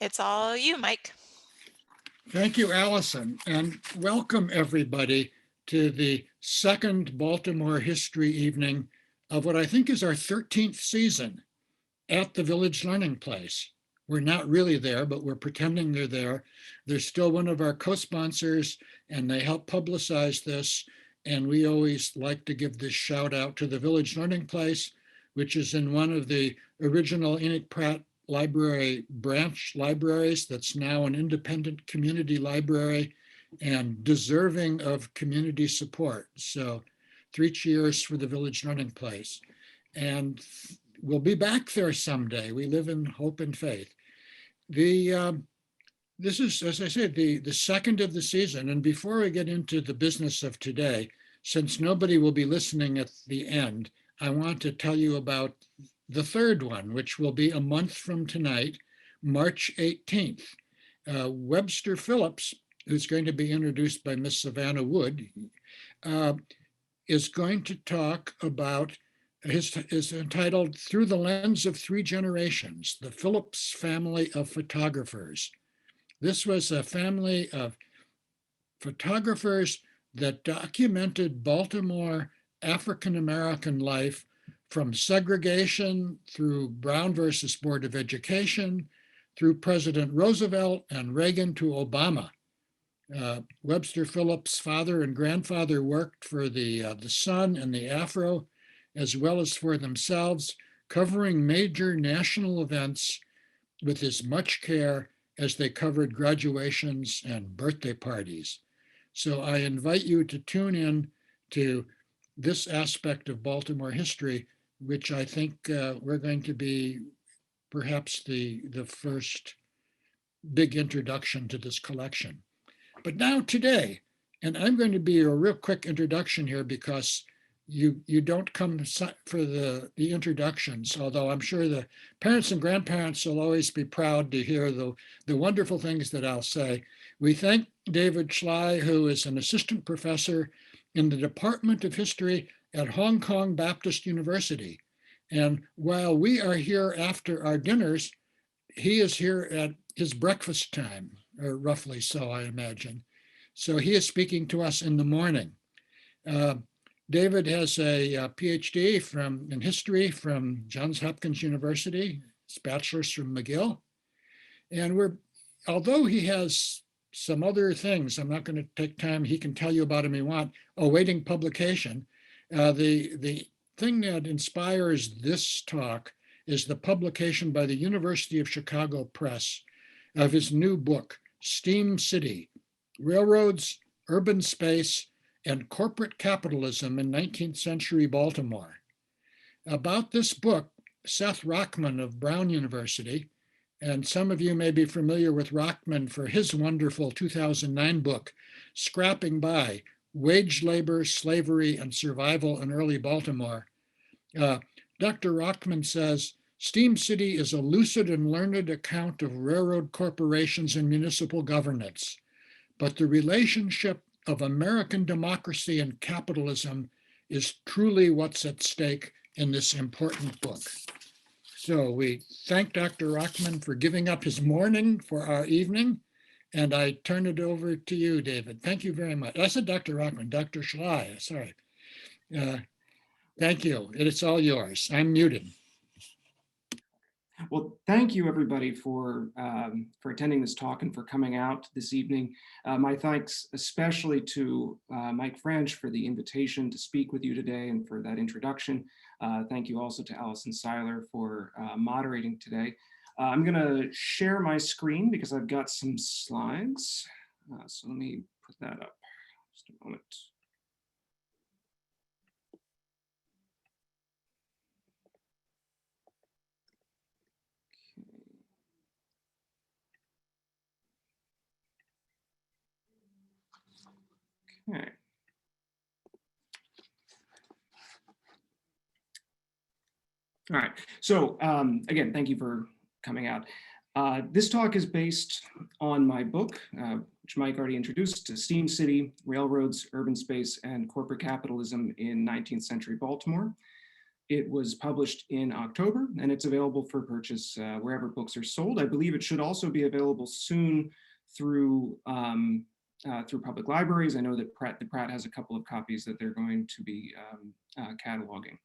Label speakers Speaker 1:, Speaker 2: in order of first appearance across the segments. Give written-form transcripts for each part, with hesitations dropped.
Speaker 1: It's all you, Mike.
Speaker 2: Thank you, Allison, and welcome everybody to the second Baltimore History Evening of what I think is our 13th season at the Village Learning Place. We're not really there, but we're pretending they're there. They're still one of our co-sponsors, and they help publicize this. And we always like to give this shout out to the Village Learning Place, which is in one of the original Enoch Pratt Library branch libraries that's now an independent community library and deserving of community support. So 3 cheers for the Village Learning Place. And we'll be back there someday. We live in hope and faith. This is, as I said, the second of the season. And before I get into the business of today, since nobody will be listening at the end, I want to tell you about the third one, which will be a month from tonight, March 18th. Webster Phillips, who's going to be introduced by Miss Savannah Wood, is going to talk about is entitled Through the Lens of Three Generations, the Phillips Family of Photographers. This was a family of photographers that documented Baltimore African-American life from segregation through Brown versus Board of Education, through President Roosevelt and Reagan to Obama. Webster Phillips' father and grandfather worked for the Sun and the Afro, as well as for themselves, covering major national events with as much care as they covered graduations and birthday parties. So I invite you to tune in to this aspect of Baltimore history, which I think we're going to be perhaps the first big introduction to this collection. But now today, and I'm going to be a real quick introduction here because you don't come for the introductions, although I'm sure the parents and grandparents will always be proud to hear the wonderful things that I'll say. We thank David Schley, who is an assistant professor in the Department of History at Hong Kong Baptist University. And while we are here after our dinners, he is here at his breakfast time, or roughly so, I imagine. So he is speaking to us in the morning. David has a PhD in history from Johns Hopkins University, his bachelor's from McGill. And although he has some other things, I'm not going to take time, he can tell you about them if you want, awaiting publication. The thing that inspires this talk is the publication by the University of Chicago Press of his new book, Steam City, Railroads, Urban Space, and Corporate Capitalism in 19th Century Baltimore. About this book, Seth Rockman of Brown University, and some of you may be familiar with Rockman for his wonderful 2009 book, Scrapping By, Wage Labor, Slavery, and Survival in Early Baltimore. Dr. Rockman says, Steam City is a lucid and learned account of railroad corporations and municipal governance, but the relationship of American democracy and capitalism is truly what's at stake in this important book. So we thank Dr. Rockman for giving up his morning for our evening, and I turn it over to you, David. Thank you very much. I said Dr. Rockman, Dr. Schley, sorry. Thank you. It's all yours. I'm muted.
Speaker 3: Well, thank you everybody for attending this talk and for coming out this evening. My thanks especially to Mike French for the invitation to speak with you today and for that introduction. Thank you also to Allison Seiler for moderating today. I'm gonna share my screen because I've got some slides. So let me put that up just a moment. Okay. All right. So again, thank you for coming out. This talk is based on my book, which Mike already introduced, Steam City, Railroads, Urban Space, and Corporate Capitalism in 19th Century Baltimore. It was published in October, and it's available for purchase wherever books are sold. I believe it should also be available soon through public libraries. I know that the Pratt has a couple of copies that they're going to be cataloging.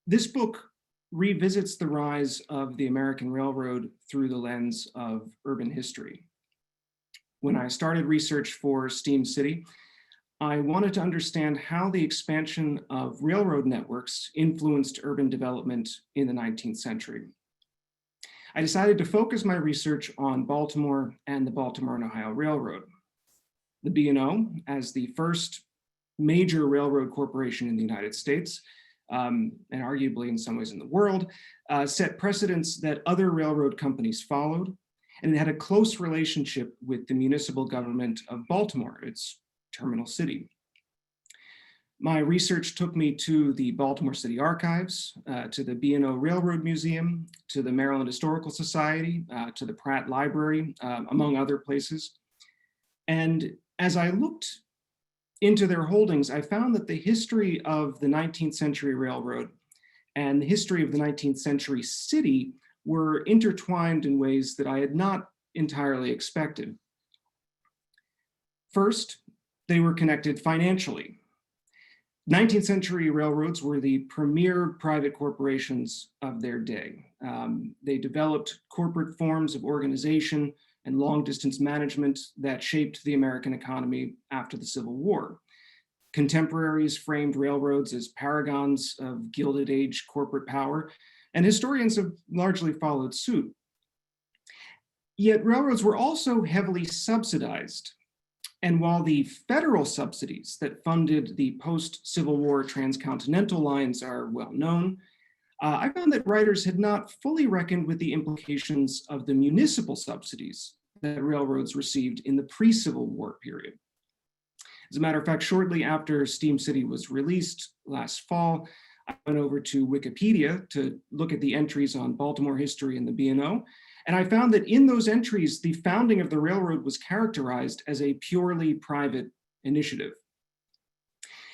Speaker 3: This book revisits the rise of the American Railroad through the lens of urban history. When I started research for Steam City, I wanted to understand how the expansion of railroad networks influenced urban development in the 19th century. I decided to focus my research on Baltimore and the Baltimore and Ohio Railroad. The B&O, as the first major railroad corporation in the United States, and arguably in some ways in the world, set precedents that other railroad companies followed, and it had a close relationship with the municipal government of Baltimore, its terminal city. My research took me to the Baltimore City Archives, to the B&O Railroad Museum, to the Maryland Historical Society, to the Pratt Library, among other places. And as I looked into their holdings, I found that the history of the 19th century railroad and the history of the 19th century city were intertwined in ways that I had not entirely expected. First, they were connected financially. 19th century railroads were the premier private corporations of their day. They developed corporate forms of organization and long distance management that shaped the American economy after the Civil War. Contemporaries framed railroads as paragons of Gilded Age corporate power, and historians have largely followed suit. Yet railroads were also heavily subsidized. And while the federal subsidies that funded the post-Civil War transcontinental lines are well known, I found that writers had not fully reckoned with the implications of the municipal subsidies that railroads received in the pre-Civil War period. As a matter of fact, shortly after Steam City was released last fall, I went over to Wikipedia to look at the entries on Baltimore history and the B&O, and I found that in those entries, the founding of the railroad was characterized as a purely private initiative.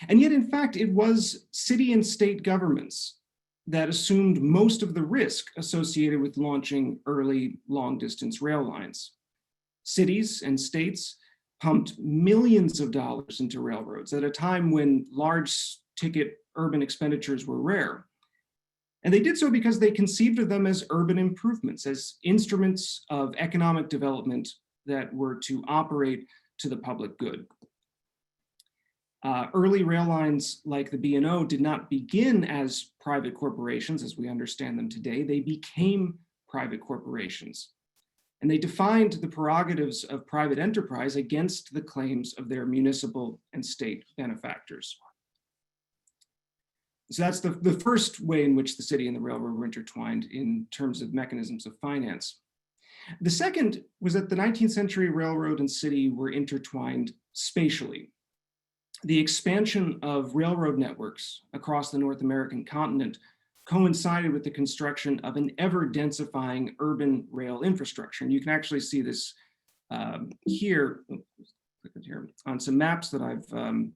Speaker 3: And yet, in fact, it was city and state governments that assumed most of the risk associated with launching early long-distance rail lines. Cities and states pumped millions of dollars into railroads at a time when large ticket urban expenditures were rare. And they did so because they conceived of them as urban improvements, as instruments of economic development that were to operate to the public good. Early rail lines like the B&O did not begin as private corporations as we understand them today. They became private corporations. And they defined the prerogatives of private enterprise against the claims of their municipal and state benefactors. So that's the first way in which the city and the railroad were intertwined in terms of mechanisms of finance. The second was that the 19th century railroad and city were intertwined spatially. The expansion of railroad networks across the North American continent coincided with the construction of an ever-densifying urban rail infrastructure. And you can actually see this here on some maps that I've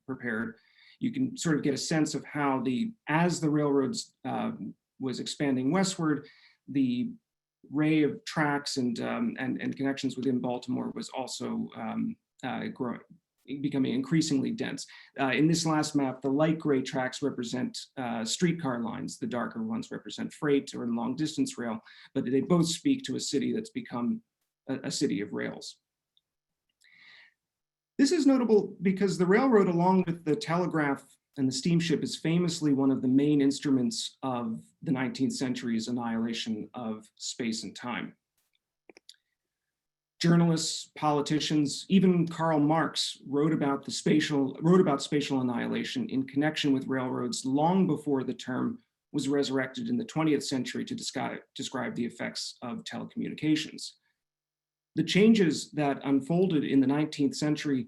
Speaker 3: prepared. You can sort of get a sense of how as the railroads was expanding westward, the array of tracks and connections within Baltimore was also growing, becoming increasingly dense. In this last map, the light gray tracks represent streetcar lines. The darker ones represent freight or long distance rail, but they both speak to a city that's become a city of rails. This is notable because the railroad, along with the telegraph and the steamship, is famously one of the main instruments of the 19th century's annihilation of space and time. Journalists, politicians, even Karl Marx wrote about spatial annihilation in connection with railroads long before the term was resurrected in the 20th century to describe the effects of telecommunications. The changes that unfolded in the 19th century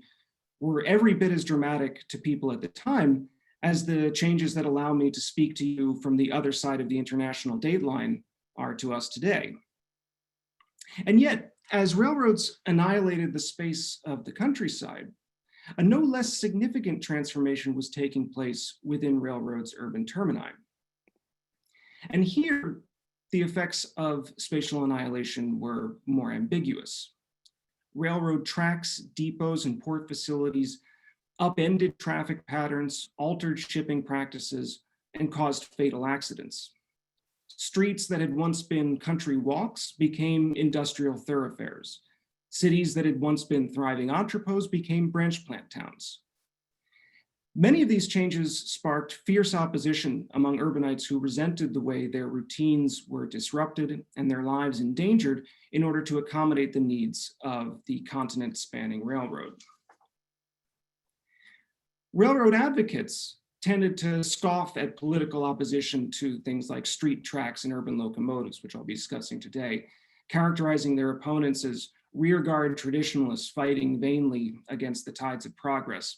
Speaker 3: were every bit as dramatic to people at the time as the changes that allow me to speak to you from the other side of the international dateline are to us today. And yet, as railroads annihilated the space of the countryside, A no less significant transformation was taking place within railroads' urban termini. And here, the effects of spatial annihilation were more ambiguous. Railroad tracks, depots, and port facilities upended traffic patterns, altered shipping practices, and caused fatal accidents. Streets that had once been country walks became industrial thoroughfares. Cities that had once been thriving entrepôts became branch plant towns. Many of these changes sparked fierce opposition among urbanites who resented the way their routines were disrupted and their lives endangered in order to accommodate the needs of the continent-spanning railroad. Railroad advocates tended to scoff at political opposition to things like street tracks and urban locomotives, which I'll be discussing today, characterizing their opponents as rearguard traditionalists fighting vainly against the tides of progress.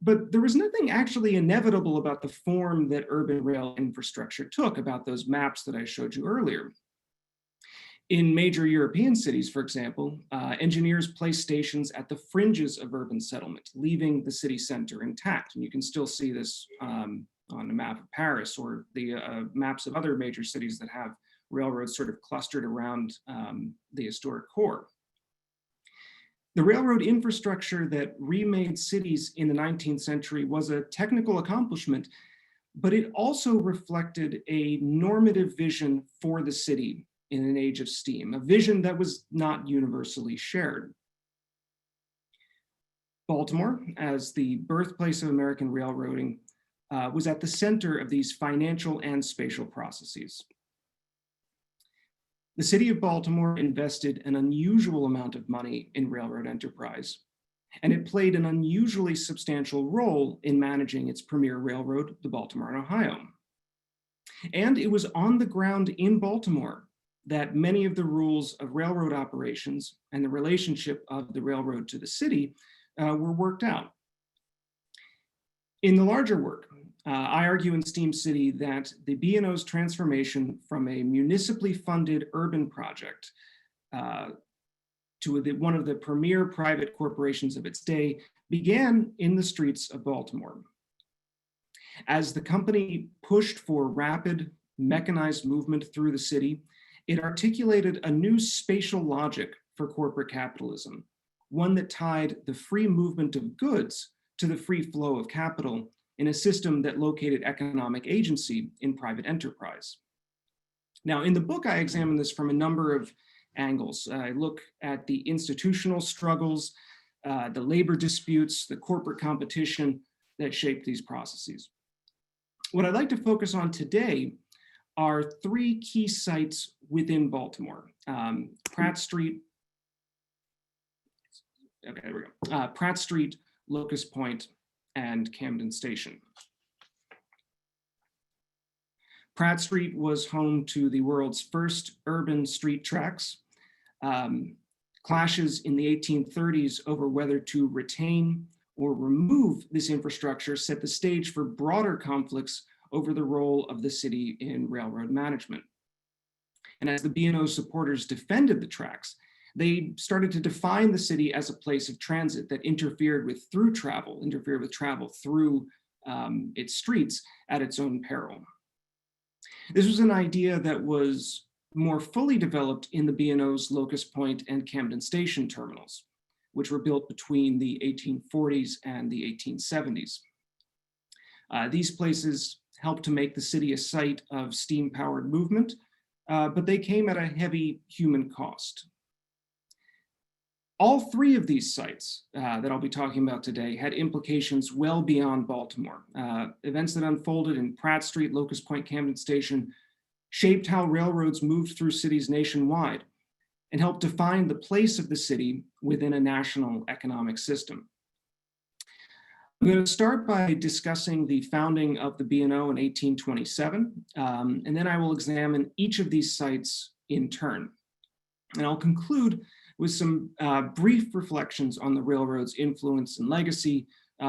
Speaker 3: But there was nothing actually inevitable about the form that urban rail infrastructure took, about those maps that I showed you earlier. In major European cities, for example, engineers placed stations at the fringes of urban settlement, leaving the city center intact. And you can still see this on a map of Paris or the maps of other major cities that have railroads sort of clustered around the historic core. The railroad infrastructure that remade cities in the 19th century was a technical accomplishment, but it also reflected a normative vision for the city in an age of steam, a vision that was not universally shared. Baltimore, as the birthplace of American railroading, was at the center of these financial and spatial processes. The city of Baltimore invested an unusual amount of money in railroad enterprise, and it played an unusually substantial role in managing its premier railroad, the Baltimore and Ohio. And it was on the ground in Baltimore that many of the rules of railroad operations and the relationship of the railroad to the city were worked out. In the larger work, I argue in Steam City that the B&O's transformation from a municipally funded urban project to one of the premier private corporations of its day began in the streets of Baltimore. As the company pushed for rapid mechanized movement through the city, it articulated a new spatial logic for corporate capitalism, one that tied the free movement of goods to the free flow of capital in a system that located economic agency in private enterprise. Now, in the book, I examine this from a number of angles. I look at the institutional struggles, the labor disputes, the corporate competition that shaped these processes. What I'd like to focus on today are three key sites within Baltimore: Pratt Street, okay, there we go. Pratt Street, Locust Point, and Camden Station. Pratt Street was home to the world's first urban street tracks. Clashes in the 1830s over whether to retain or remove this infrastructure set the stage for broader conflicts over the role of the city in railroad management. And as the B&O supporters defended the tracks, they started to define the city as a place of transit that interfered with travel through its streets at its own peril. This was an idea that was more fully developed in the B&O's Locust Point and Camden Station terminals, which were built between the 1840s and the 1870s. These places helped to make the city a site of steam-powered movement, but they came at a heavy human cost. All three of these sites that I'll be talking about today had implications well beyond Baltimore. Events that unfolded in Pratt Street, Locust Point, Camden Station shaped how railroads moved through cities nationwide and helped define the place of the city within a national economic system. I'm going to start by discussing the founding of the B&O in 1827, and then I will examine each of these sites in turn. And I'll conclude with some brief reflections on the railroad's influence and legacy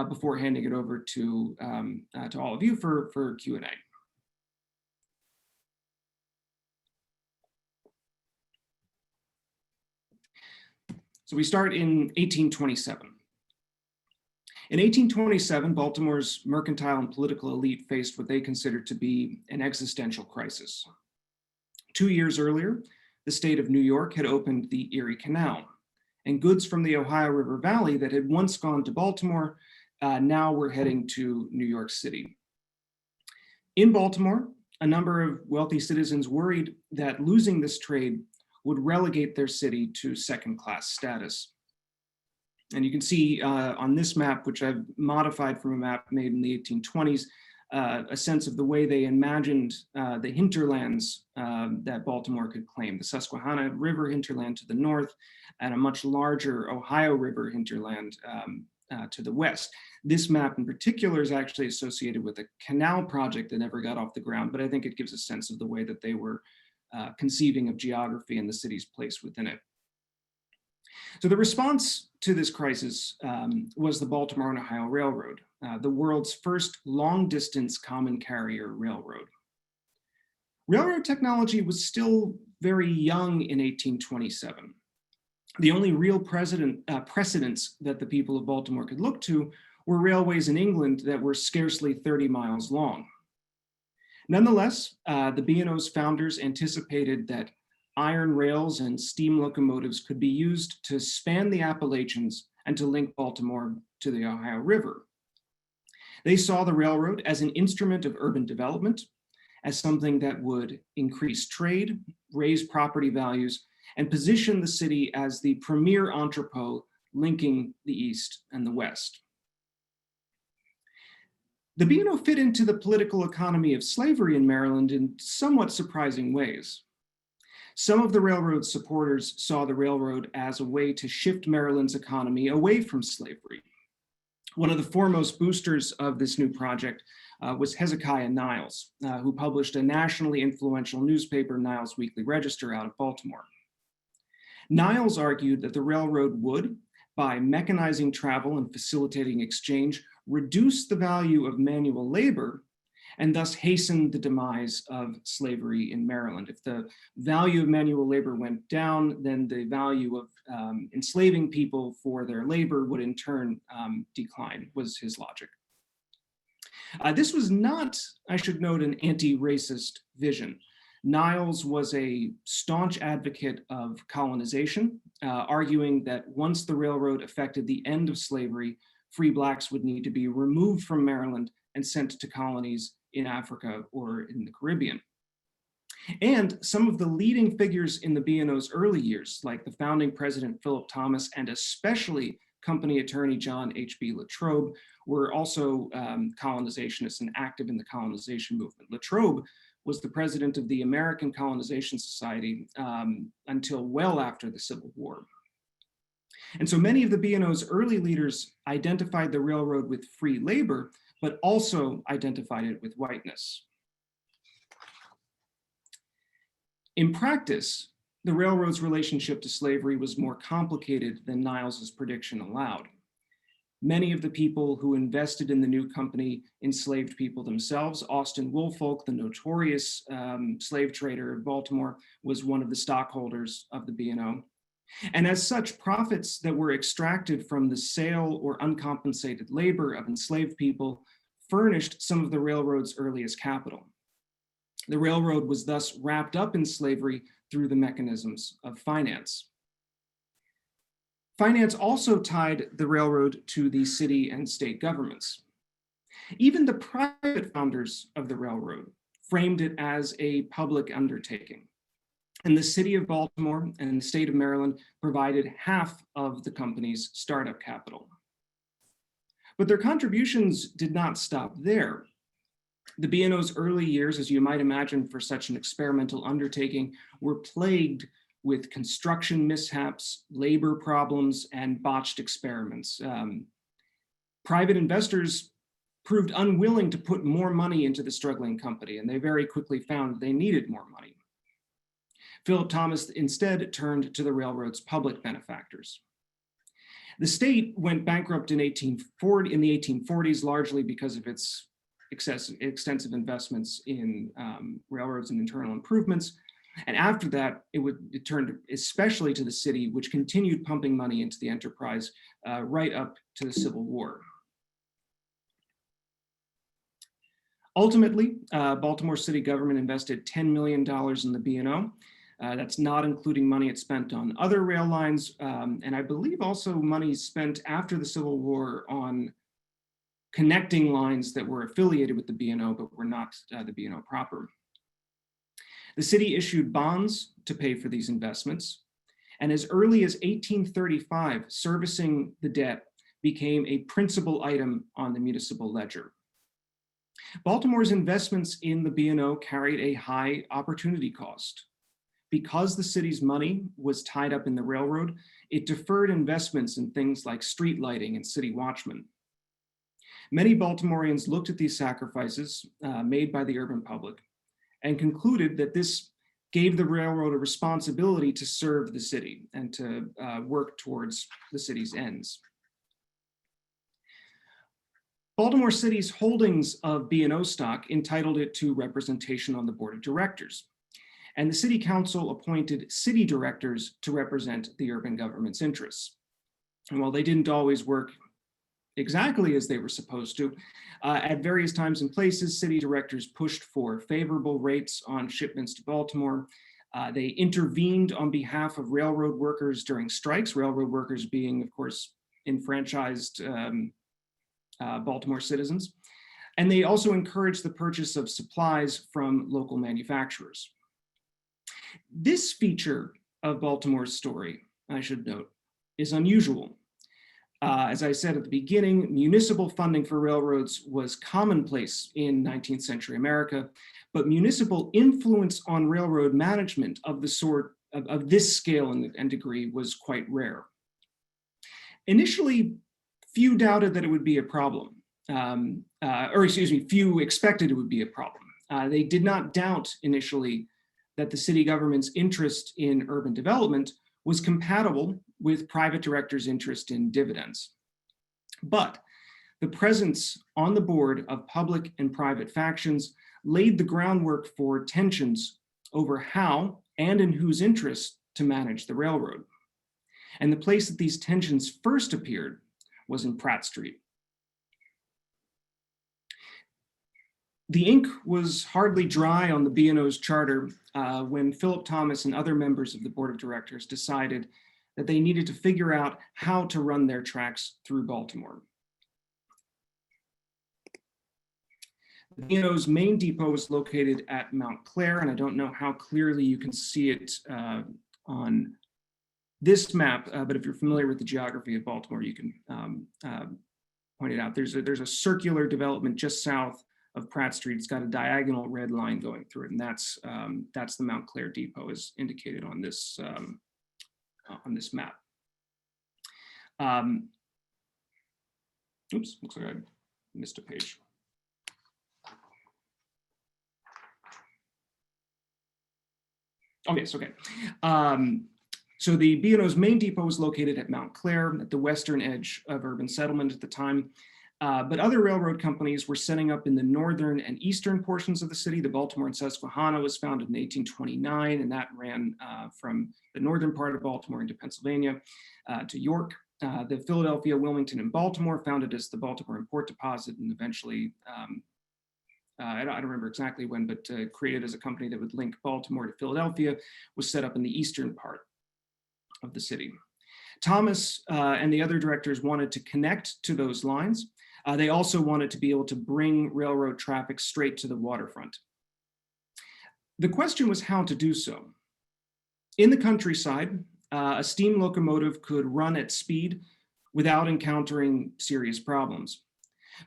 Speaker 3: before handing it over to all of you for Q&A. So we start in 1827. In 1827, Baltimore's mercantile and political elite faced what they considered to be an existential crisis. 2 years earlier, the state of New York had opened the Erie Canal, and goods from the Ohio River Valley that had once gone to Baltimore now were heading to New York City. In Baltimore, a number of wealthy citizens worried that losing this trade would relegate their city to second-class status. And you can see on this map, which I've modified from a map made in the 1820s, a sense of the way they imagined the hinterlands that Baltimore could claim, the Susquehanna River hinterland to the north, and a much larger Ohio River hinterland to the west. This map in particular is actually associated with a canal project that never got off the ground, but I think it gives a sense of the way that they were conceiving of geography and the city's place within it. So the response to this crisis was the Baltimore and Ohio Railroad, the world's first long-distance common carrier railroad. Railroad technology was still very young in 1827. The only real precedents that the people of Baltimore could look to were railways in England that were scarcely 30 miles long. Nonetheless, the B&O's founders anticipated that iron rails and steam locomotives could be used to span the Appalachians and to link Baltimore to the Ohio River. They saw the railroad as an instrument of urban development, as something that would increase trade, raise property values, and position the city as the premier entrepot linking the East and the West. The B&O fit into the political economy of slavery in Maryland in somewhat surprising ways. Some of the railroad supporters saw the railroad as a way to shift Maryland's economy away from slavery. One of the foremost boosters of this new project was Hezekiah Niles, who published a nationally influential newspaper, Niles Weekly Register, out of Baltimore. Niles argued that the railroad would, by mechanizing travel and facilitating exchange, reduce the value of manual labor and thus hasten the demise of slavery in Maryland. If the value of manual labor went down, then the value of enslaving people for their labor would in turn decline, was his logic. This was not, I should note, an anti-racist vision. Niles was a staunch advocate of colonization, arguing that once the railroad effected the end of slavery, free Blacks would need to be removed from Maryland and sent to colonies in Africa or in the Caribbean. And some of the leading figures in the B&O's early years, like the founding president Philip Thomas and especially company attorney John H.B. Latrobe, were also colonizationists and active in the colonization movement. Latrobe was the president of the American Colonization Society until well after the Civil War. And so many of the B&O's early leaders identified the railroad with free labor, but also identified it with whiteness. In practice, the railroad's relationship to slavery was more complicated than Niles's prediction allowed. Many of the people who invested in the new company enslaved people themselves. Austin Woolfolk, the notorious slave trader of Baltimore, was one of the stockholders of the B&O. And as such, profits that were extracted from the sale or uncompensated labor of enslaved people furnished some of the railroad's earliest capital. The railroad was thus wrapped up in slavery through the mechanisms of finance. Finance also tied the railroad to the city and state governments. Even the private founders of the railroad framed it as a public undertaking. And the city of Baltimore and the state of Maryland provided half of the company's startup capital. But their contributions did not stop there. The B&O's early years, as you might imagine for such an experimental undertaking, were plagued with construction mishaps, labor problems, and botched experiments. Private investors proved unwilling to put more money into the struggling company, and they very quickly found they needed more money. Philip Thomas instead turned to the railroad's public benefactors. The state went bankrupt in the 1840s, largely because of its extensive investments in railroads and internal improvements. And after that, it turned especially to the city, which continued pumping money into the enterprise right up to the Civil War. Ultimately, Baltimore city government invested $10 million in the B&O. That's not including money it spent on other rail lines, and I believe also money spent after the Civil War on connecting lines that were affiliated with the B&O but were not the B&O proper. The city issued bonds to pay for these investments, and as early as 1835, servicing the debt became a principal item on the municipal ledger. Baltimore's investments in the B&O carried a high opportunity cost. Because the city's money was tied up in the railroad, it deferred investments in things like street lighting and city watchmen. Many Baltimoreans looked at these sacrifices made by the urban public and concluded that this gave the railroad a responsibility to serve the city and to work towards the city's ends. Baltimore City's holdings of B&O stock entitled it to representation on the board of directors, and the city council appointed city directors to represent the urban government's interests. And while they didn't always work exactly as they were supposed to, at various times and places, city directors pushed for favorable rates on shipments to Baltimore. They intervened on behalf of railroad workers during strikes, railroad workers being, of course, enfranchised Baltimore citizens. And they also encouraged the purchase of supplies from local manufacturers. This feature of Baltimore's story, I should note, is unusual. As I said at the beginning, municipal funding for railroads was commonplace in 19th century America, but municipal influence on railroad management of the sort of this scale and degree was quite rare. Initially, few doubted that it would be a problem, few expected it would be a problem. They did not doubt initially that the city government's interest in urban development was compatible with private directors' interest in dividends. But the presence on the board of public and private factions laid the groundwork for tensions over how and in whose interest to manage the railroad. And the place that these tensions first appeared was in Pratt Street. The ink was hardly dry on the B&O's charter when Philip Thomas and other members of the board of directors decided that they needed to figure out how to run their tracks through Baltimore. The B&O's main depot was located at Mount Clair, and I don't know how clearly you can see it on this map, but if you're familiar with the geography of Baltimore, you can point it out. There's a circular development just south of Pratt Street. It's got a diagonal red line going through it, and that's the Mount Clair Depot, as indicated on this map. Oops, looks like I missed a page. Okay, so the B&O's main depot was located at Mount Clair, at the western edge of urban settlement at the time. But other railroad companies were setting up in the northern and eastern portions of the city. The Baltimore and Susquehanna was founded in 1829, and that ran from the northern part of Baltimore into Pennsylvania to York. The Philadelphia, Wilmington, and Baltimore, founded as the Baltimore Import Deposit, and eventually, I don't remember exactly when, but created as a company that would link Baltimore to Philadelphia, was set up in the eastern part of the city. Thomas and the other directors wanted to connect to those lines. They also wanted to be able to bring railroad traffic straight to the waterfront. The question was how to do so. In the countryside, a steam locomotive could run at speed without encountering serious problems.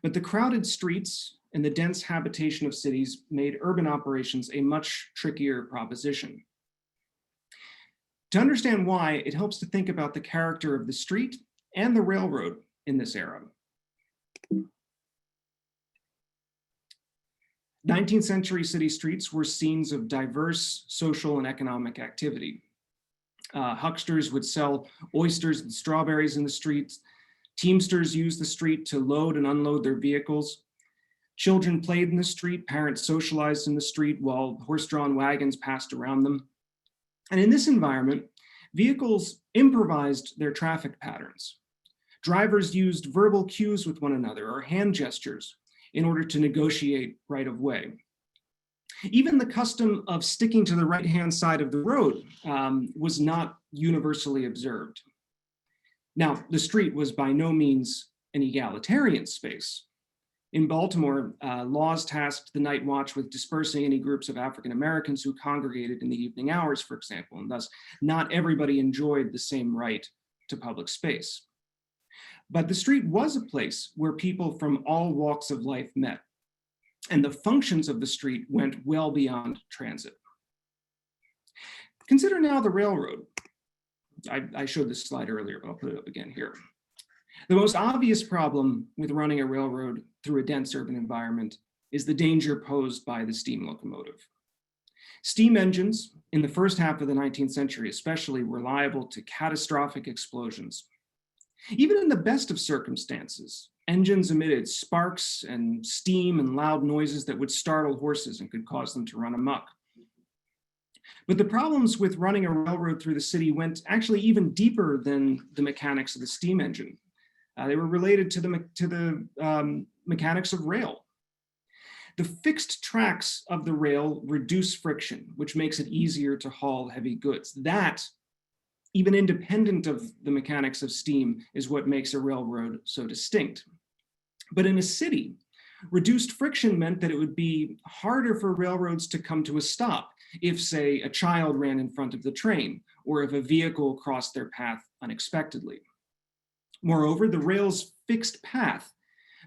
Speaker 3: But the crowded streets and the dense habitation of cities made urban operations a much trickier proposition. To understand why, it helps to think about the character of the street and the railroad in this era. 19th century city streets were scenes of diverse social and economic activity. Hucksters would sell oysters and strawberries in the streets. Teamsters used the street to load and unload their vehicles. Children played in the street, parents socialized in the street while horse-drawn wagons passed around them. And in this environment, vehicles improvised their traffic patterns. Drivers used verbal cues with one another or hand gestures in order to negotiate right of way. Even the custom of sticking to the right-hand side of the road was not universally observed. Now, the street was by no means an egalitarian space. In Baltimore, laws tasked the night watch with dispersing any groups of African Americans who congregated in the evening hours, for example, and thus not everybody enjoyed the same right to public space. But the street was a place where people from all walks of life met, and the functions of the street went well beyond transit. Consider now the railroad. I showed this slide earlier, but I'll put it up again here. The most obvious problem with running a railroad through a dense urban environment is the danger posed by the steam locomotive. Steam engines, in the first half of the 19th century especially, were liable to catastrophic explosions. Even in the best of circumstances, engines emitted sparks and steam and loud noises that would startle horses and could cause them to run amok. But the problems with running a railroad through the city went actually even deeper than the mechanics of the steam engine. They were related to the mechanics of rail. The fixed tracks of the rail reduce friction, which makes it easier to haul heavy goods. That, even independent of the mechanics of steam, is what makes a railroad so distinct. But in a city, reduced friction meant that it would be harder for railroads to come to a stop if, say, a child ran in front of the train, or if a vehicle crossed their path unexpectedly. Moreover, the rail's fixed path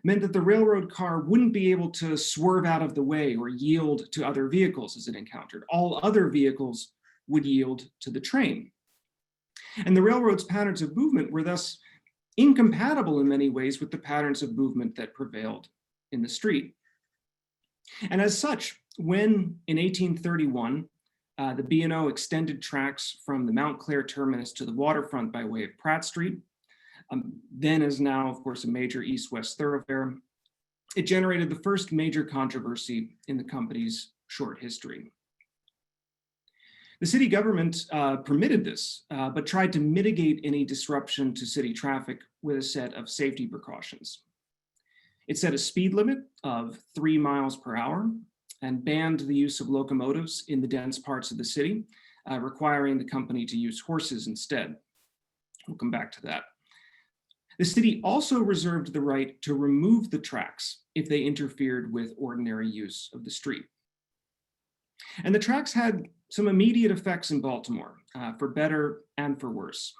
Speaker 3: meant that the railroad car wouldn't be able to swerve out of the way or yield to other vehicles as it encountered. All other vehicles would yield to the train. And the railroad's patterns of movement were thus incompatible in many ways with the patterns of movement that prevailed in the street. And as such, when in 1831, the B&O extended tracks from the Mount Clair terminus to the waterfront by way of Pratt Street, then as now, of course, a major east-west thoroughfare, it generated the first major controversy in the company's short history. The city government permitted this, but tried to mitigate any disruption to city traffic with a set of safety precautions. It set a speed limit of 3 miles per hour and banned the use of locomotives in the dense parts of the city, requiring the company to use horses instead. We'll come back to that. The city also reserved the right to remove the tracks if they interfered with ordinary use of the street. And the tracks had some immediate effects in Baltimore, for better and for worse.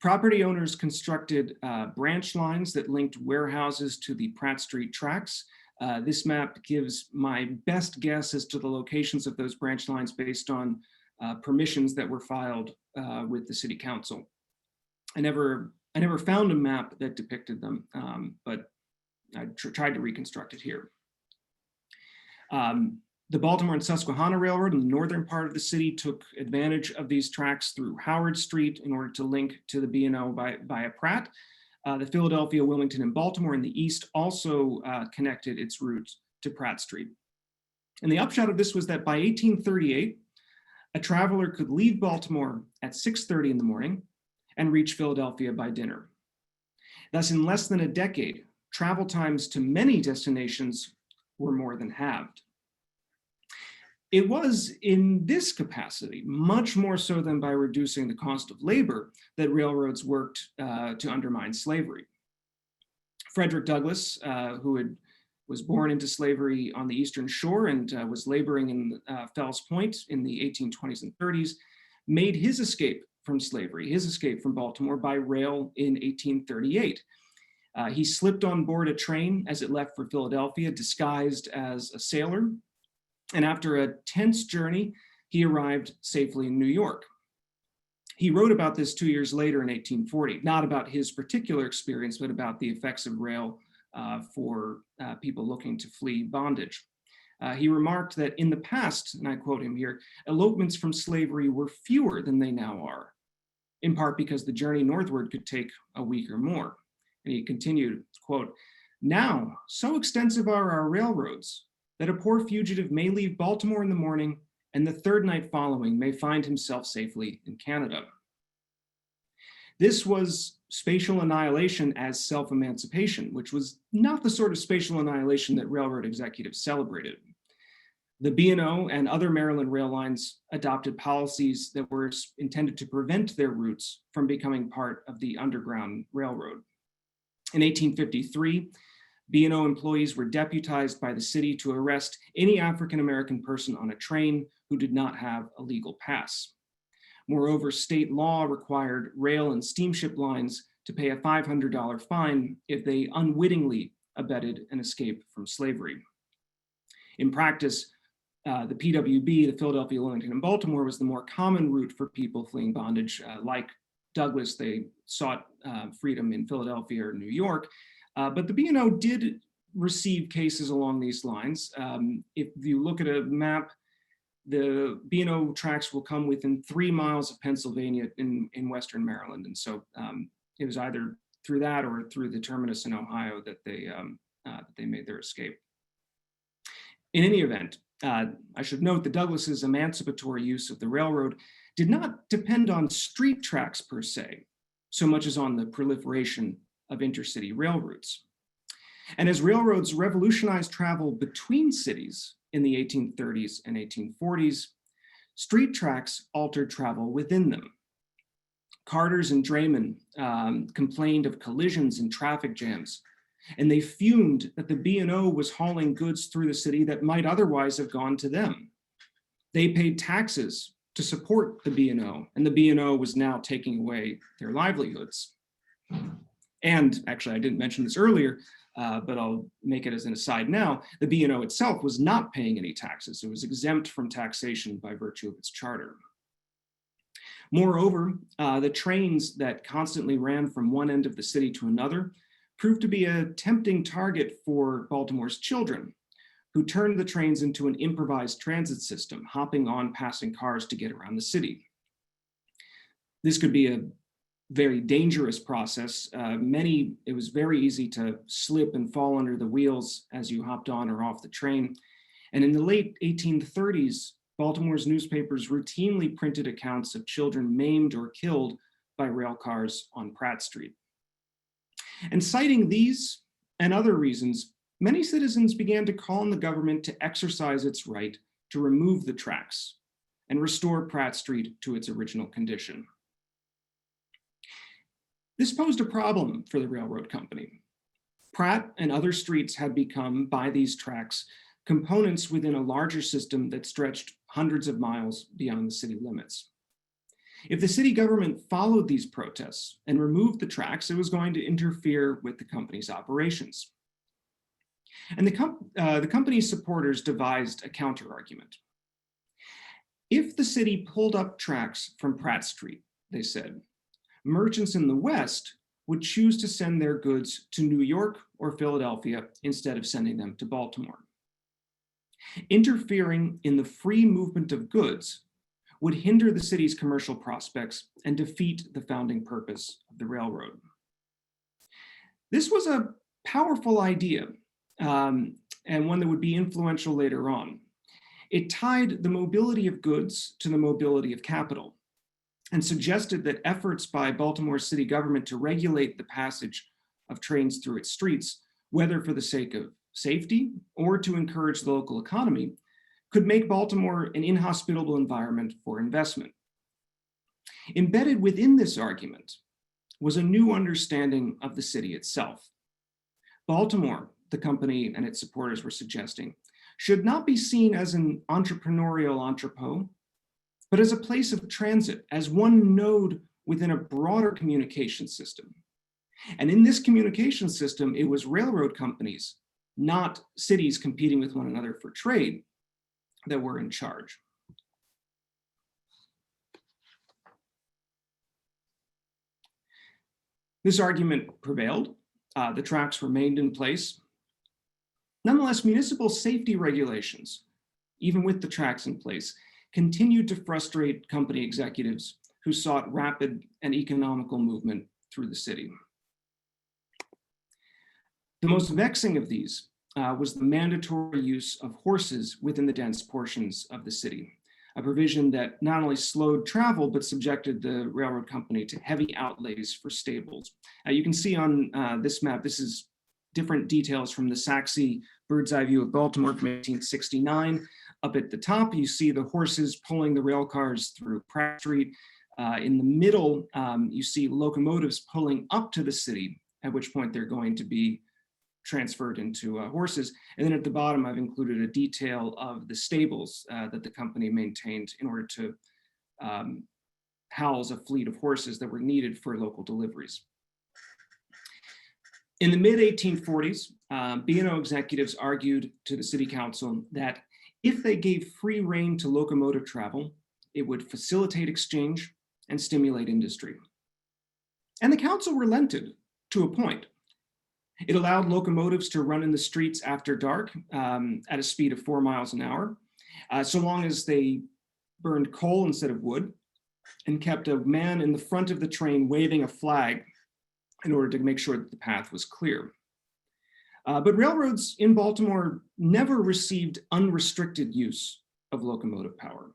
Speaker 3: Property owners constructed branch lines that linked warehouses to the Pratt Street tracks. This map gives my best guess as to the locations of those branch lines based on permissions that were filed with the city council. I never found a map that depicted them, but I tried to reconstruct it here. The Baltimore and Susquehanna Railroad in the northern part of the city took advantage of these tracks through Howard Street in order to link to the B&O via Pratt. The Philadelphia, Wilmington, and Baltimore in the east also connected its route to Pratt Street. And the upshot of this was that by 1838, a traveler could leave Baltimore at 6:30 in the morning and reach Philadelphia by dinner. Thus, in less than a decade, travel times to many destinations were more than halved. It was in this capacity, much more so than by reducing the cost of labor, that railroads worked to undermine slavery. Frederick Douglass, who was born into slavery on the Eastern Shore and was laboring in Fells Point in the 1820s and 30s, made his escape from slavery, his escape from Baltimore by rail in 1838. He slipped on board a train as it left for Philadelphia, disguised as a sailor. And after a tense journey, he arrived safely in New York. He wrote about this 2 years later in 1840, not about his particular experience, but about the effects of rail for people looking to flee bondage. He remarked that in the past, and I quote him here, elopements from slavery were fewer than they now are, in part because the journey northward could take a week or more. And he continued, quote, "Now, so extensive are our railroads that a poor fugitive may leave Baltimore in the morning and the third night following may find himself safely in Canada." This was spatial annihilation as self-emancipation, which was not the sort of spatial annihilation that railroad executives celebrated. The B&O and other Maryland rail lines adopted policies that were intended to prevent their routes from becoming part of the Underground Railroad. In 1853, B&O employees were deputized by the city to arrest any African-American person on a train who did not have a legal pass. Moreover, state law required rail and steamship lines to pay a $500 fine if they unwittingly abetted an escape from slavery. In practice, the PWB, the Philadelphia, Wilmington, and Baltimore, was the more common route for people fleeing bondage. Like Douglass, they sought freedom in Philadelphia or New York, but the B&O did receive cases along these lines. If you look at a map, the B&O tracks will come within 3 miles of Pennsylvania in Western Maryland. And so it was either through that or through the terminus in Ohio that they made their escape. In any event, I should note that Douglass's emancipatory use of the railroad did not depend on street tracks per se, so much as on the proliferation of intercity rail routes. And as railroads revolutionized travel between cities in the 1830s and 1840s, street tracks altered travel within them. Carters and draymen complained of collisions and traffic jams, and they fumed that the B&O was hauling goods through the city that might otherwise have gone to them. They paid taxes to support the B&O, and the B&O was now taking away their livelihoods. And actually, I didn't mention this earlier, but I'll make it as an aside now, the B&O itself was not paying any taxes. It was exempt from taxation by virtue of its charter. Moreover, the trains that constantly ran from one end of the city to another proved to be a tempting target for Baltimore's children, who turned the trains into an improvised transit system, hopping on passing cars to get around the city. This could be a very dangerous process. It was very easy to slip and fall under the wheels as you hopped on or off the train. And in the late 1830s, Baltimore's newspapers routinely printed accounts of children maimed or killed by rail cars on Pratt Street. And citing these and other reasons, many citizens began to call on the government to exercise its right to remove the tracks and restore Pratt Street to its original condition. This posed a problem for the railroad company. Pratt and other streets had become, by these tracks, components within a larger system that stretched hundreds of miles beyond the city limits. If the city government followed these protests and removed the tracks, it was going to interfere with the company's operations. And the company's supporters devised a counter-argument. If the city pulled up tracks from Pratt Street, they said, merchants in the West would choose to send their goods to New York or Philadelphia instead of sending them to Baltimore. Interfering in the free movement of goods would hinder the city's commercial prospects and defeat the founding purpose of the railroad. This was a powerful idea, and one that would be influential later on. It tied the mobility of goods to the mobility of capital, and suggested that efforts by Baltimore's city government to regulate the passage of trains through its streets, whether for the sake of safety or to encourage the local economy, could make Baltimore an inhospitable environment for investment. Embedded within this argument was a new understanding of the city itself. Baltimore, the company and its supporters were suggesting, should not be seen as an entrepreneurial entrepot, but as a place of transit, as one node within a broader communication system. And in this communication system, it was railroad companies, not cities competing with one another for trade, that were in charge. This argument prevailed. The tracks remained in place. Nonetheless, municipal safety regulations, even with the tracks in place, continued to frustrate company executives who sought rapid and economical movement through the city. The most vexing of these was the mandatory use of horses within the dense portions of the city. a provision that not only slowed travel, but subjected the railroad company to heavy outlays for stables. You can see on this map, this is different details from the Saxe bird's eye view of Baltimore from 1869. Up at the top, you see the horses pulling the rail cars through Pratt Street. In the middle, you see locomotives pulling up to the city, at which point they're going to be transferred into horses. And then at the bottom, I've included a detail of the stables that the company maintained in order to house a fleet of horses that were needed for local deliveries. In the mid-1840s, B&O executives argued to the city council that if they gave free rein to locomotive travel, it would facilitate exchange and stimulate industry. And the council relented to a point. It allowed locomotives to run in the streets after dark at a speed of 4 miles an hour, so long as they burned coal instead of wood, and kept a man in the front of the train waving a flag in order to make sure that the path was clear. But railroads in Baltimore never received unrestricted use of locomotive power.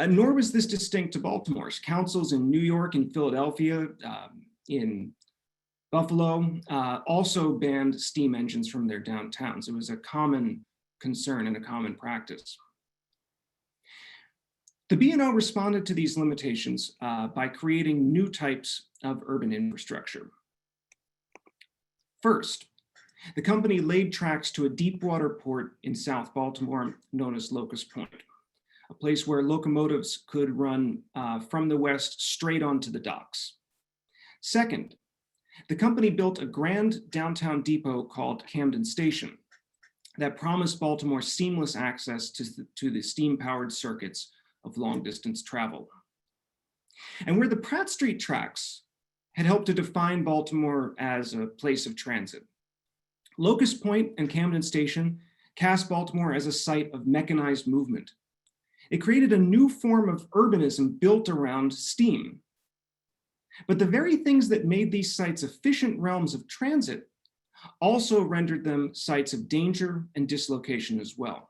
Speaker 3: Nor was this distinct to Baltimore's. Councils in New York and Philadelphia, in Buffalo, also banned steam engines from their downtowns. It was a common concern and a common practice. The B&O responded to these limitations by creating new types of urban infrastructure. First, the company laid tracks to a deep water port in South Baltimore known as Locust Point, a place where locomotives could run from the west straight onto the docks. Second, the company built a grand downtown depot called Camden Station that promised Baltimore seamless access to the steam-powered circuits of long-distance travel. And where the Pratt Street tracks had helped to define Baltimore as a place of transit, Locust Point and Camden Station cast Baltimore as a site of mechanized movement. It created a new form of urbanism built around steam. But the very things that made these sites efficient realms of transit also rendered them sites of danger and dislocation as well.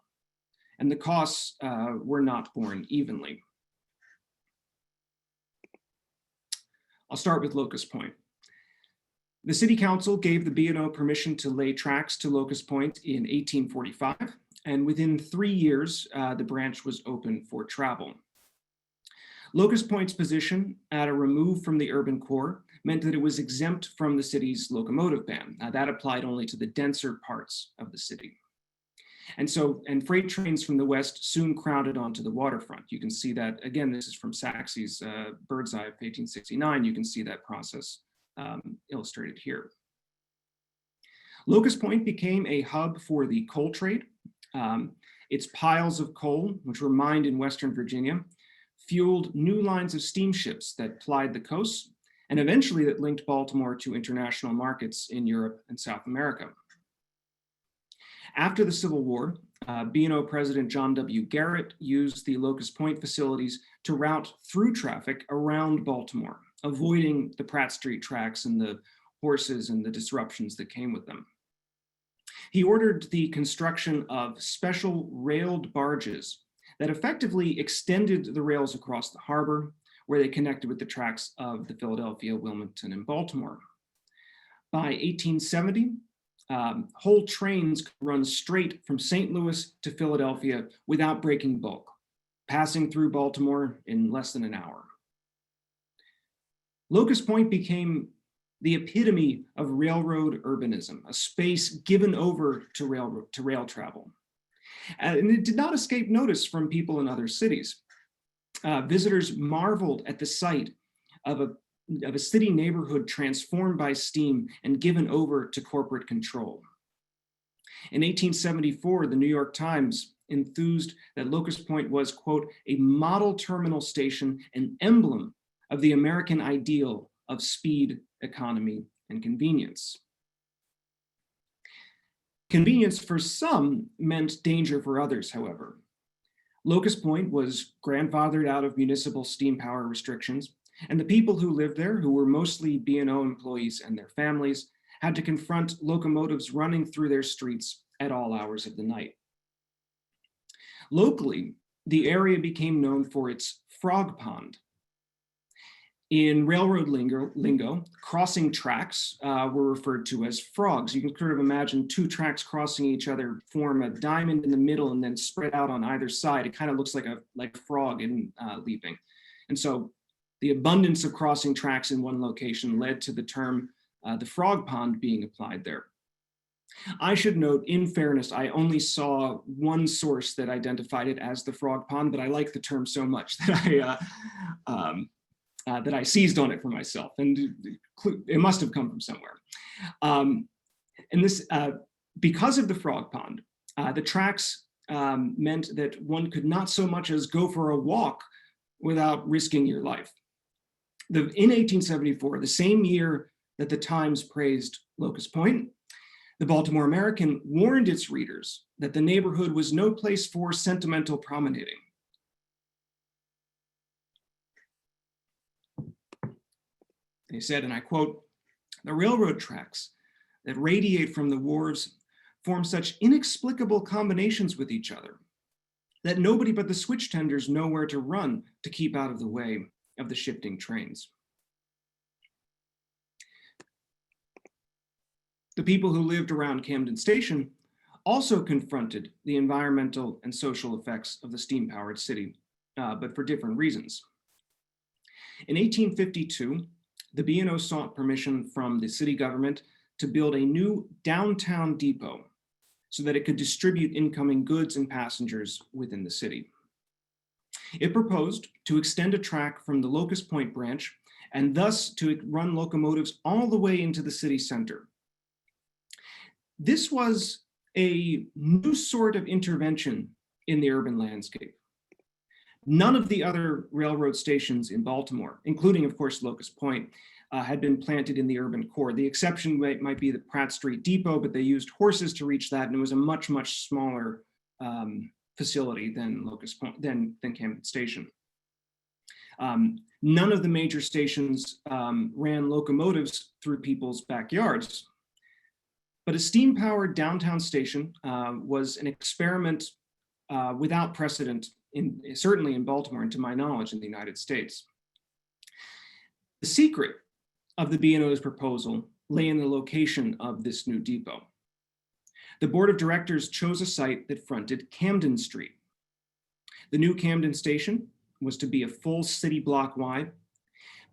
Speaker 3: And the costs were not borne evenly. I'll start with Locust Point. The city council gave the B&O permission to lay tracks to Locust Point in 1845, and within 3 years, the branch was open for travel. Locust Point's position at a remove from the urban core meant that it was exempt from the city's locomotive ban. That applied only to the denser parts of the city. And freight trains from the west soon crowded onto the waterfront. You can see that, again, this is from Saxe's bird's eye of 1869. You can see that process illustrated here. Locust Point became a hub for the coal trade. Its piles of coal, which were mined in Western Virginia, fueled new lines of steamships that plied the coast, and eventually that linked Baltimore to international markets in Europe and South America. After the Civil War, B&O President John W. Garrett used the Locust Point facilities to route through traffic around Baltimore, avoiding the Pratt Street tracks and the horses and the disruptions that came with them. He ordered the construction of special railed barges that effectively extended the rails across the harbor, where they connected with the tracks of the Philadelphia, Wilmington, and Baltimore. By 1870, whole trains could run straight from St. Louis to Philadelphia without breaking bulk, passing through Baltimore in less than an hour. Locust Point became the epitome of railroad urbanism, a space given over to rail travel. And it did not escape notice from people in other cities. Visitors marveled at the sight of a city neighborhood transformed by steam and given over to corporate control. In 1874, the New York Times enthused that Locust Point was, quote, a model terminal station, an emblem of the American ideal of speed, economy, and convenience. Convenience for some meant danger for others, however. Locust Point was grandfathered out of municipal steam power restrictions, and the people who lived there, who were mostly B&O employees and their families, had to confront locomotives running through their streets at all hours of the night. Locally, the area became known for its frog pond. In railroad lingo, crossing tracks were referred to as frogs. You can sort of imagine two tracks crossing each other, form a diamond in the middle, and then spread out on either side. It kind of looks like a frog in leaping. And so the abundance of crossing tracks in one location led to the term the frog pond being applied there. I should note, in fairness, I only saw one source that identified it as the frog pond, but I like the term so much that I seized on it for myself, and it must have come from somewhere. And this, because of the frog pond, the tracks meant that one could not so much as go for a walk without risking your life. In 1874, the same year that the Times praised Locust Point, the Baltimore American warned its readers that the neighborhood was no place for sentimental promenading. They said, and I quote, "The railroad tracks that radiate from the wharves form such inexplicable combinations with each other that nobody but the switch tenders know where to run to keep out of the way of the shifting trains." The people who lived around Camden Station also confronted the environmental and social effects of the steam-powered city, but for different reasons. In 1852, the B&O sought permission from the city government to build a new downtown depot so that it could distribute incoming goods and passengers within the city. It proposed to extend a track from the Locust Point branch and thus to run locomotives all the way into the city center. This was a new sort of intervention in the urban landscape. None of the other railroad stations in Baltimore, including, of course, Locust Point, had been planted in the urban core. The exception might be the Pratt Street Depot, but they used horses to reach that, and it was a much, much smaller facility than Locust Point, than Camden Station. None of the major stations ran locomotives through people's backyards, but a steam-powered downtown station was an experiment without precedent, certainly in Baltimore, and to my knowledge, in the United States. The secret of the B&O's proposal lay in the location of this new depot. The board of directors chose a site that fronted Camden Street. The new Camden Station was to be a full city block wide.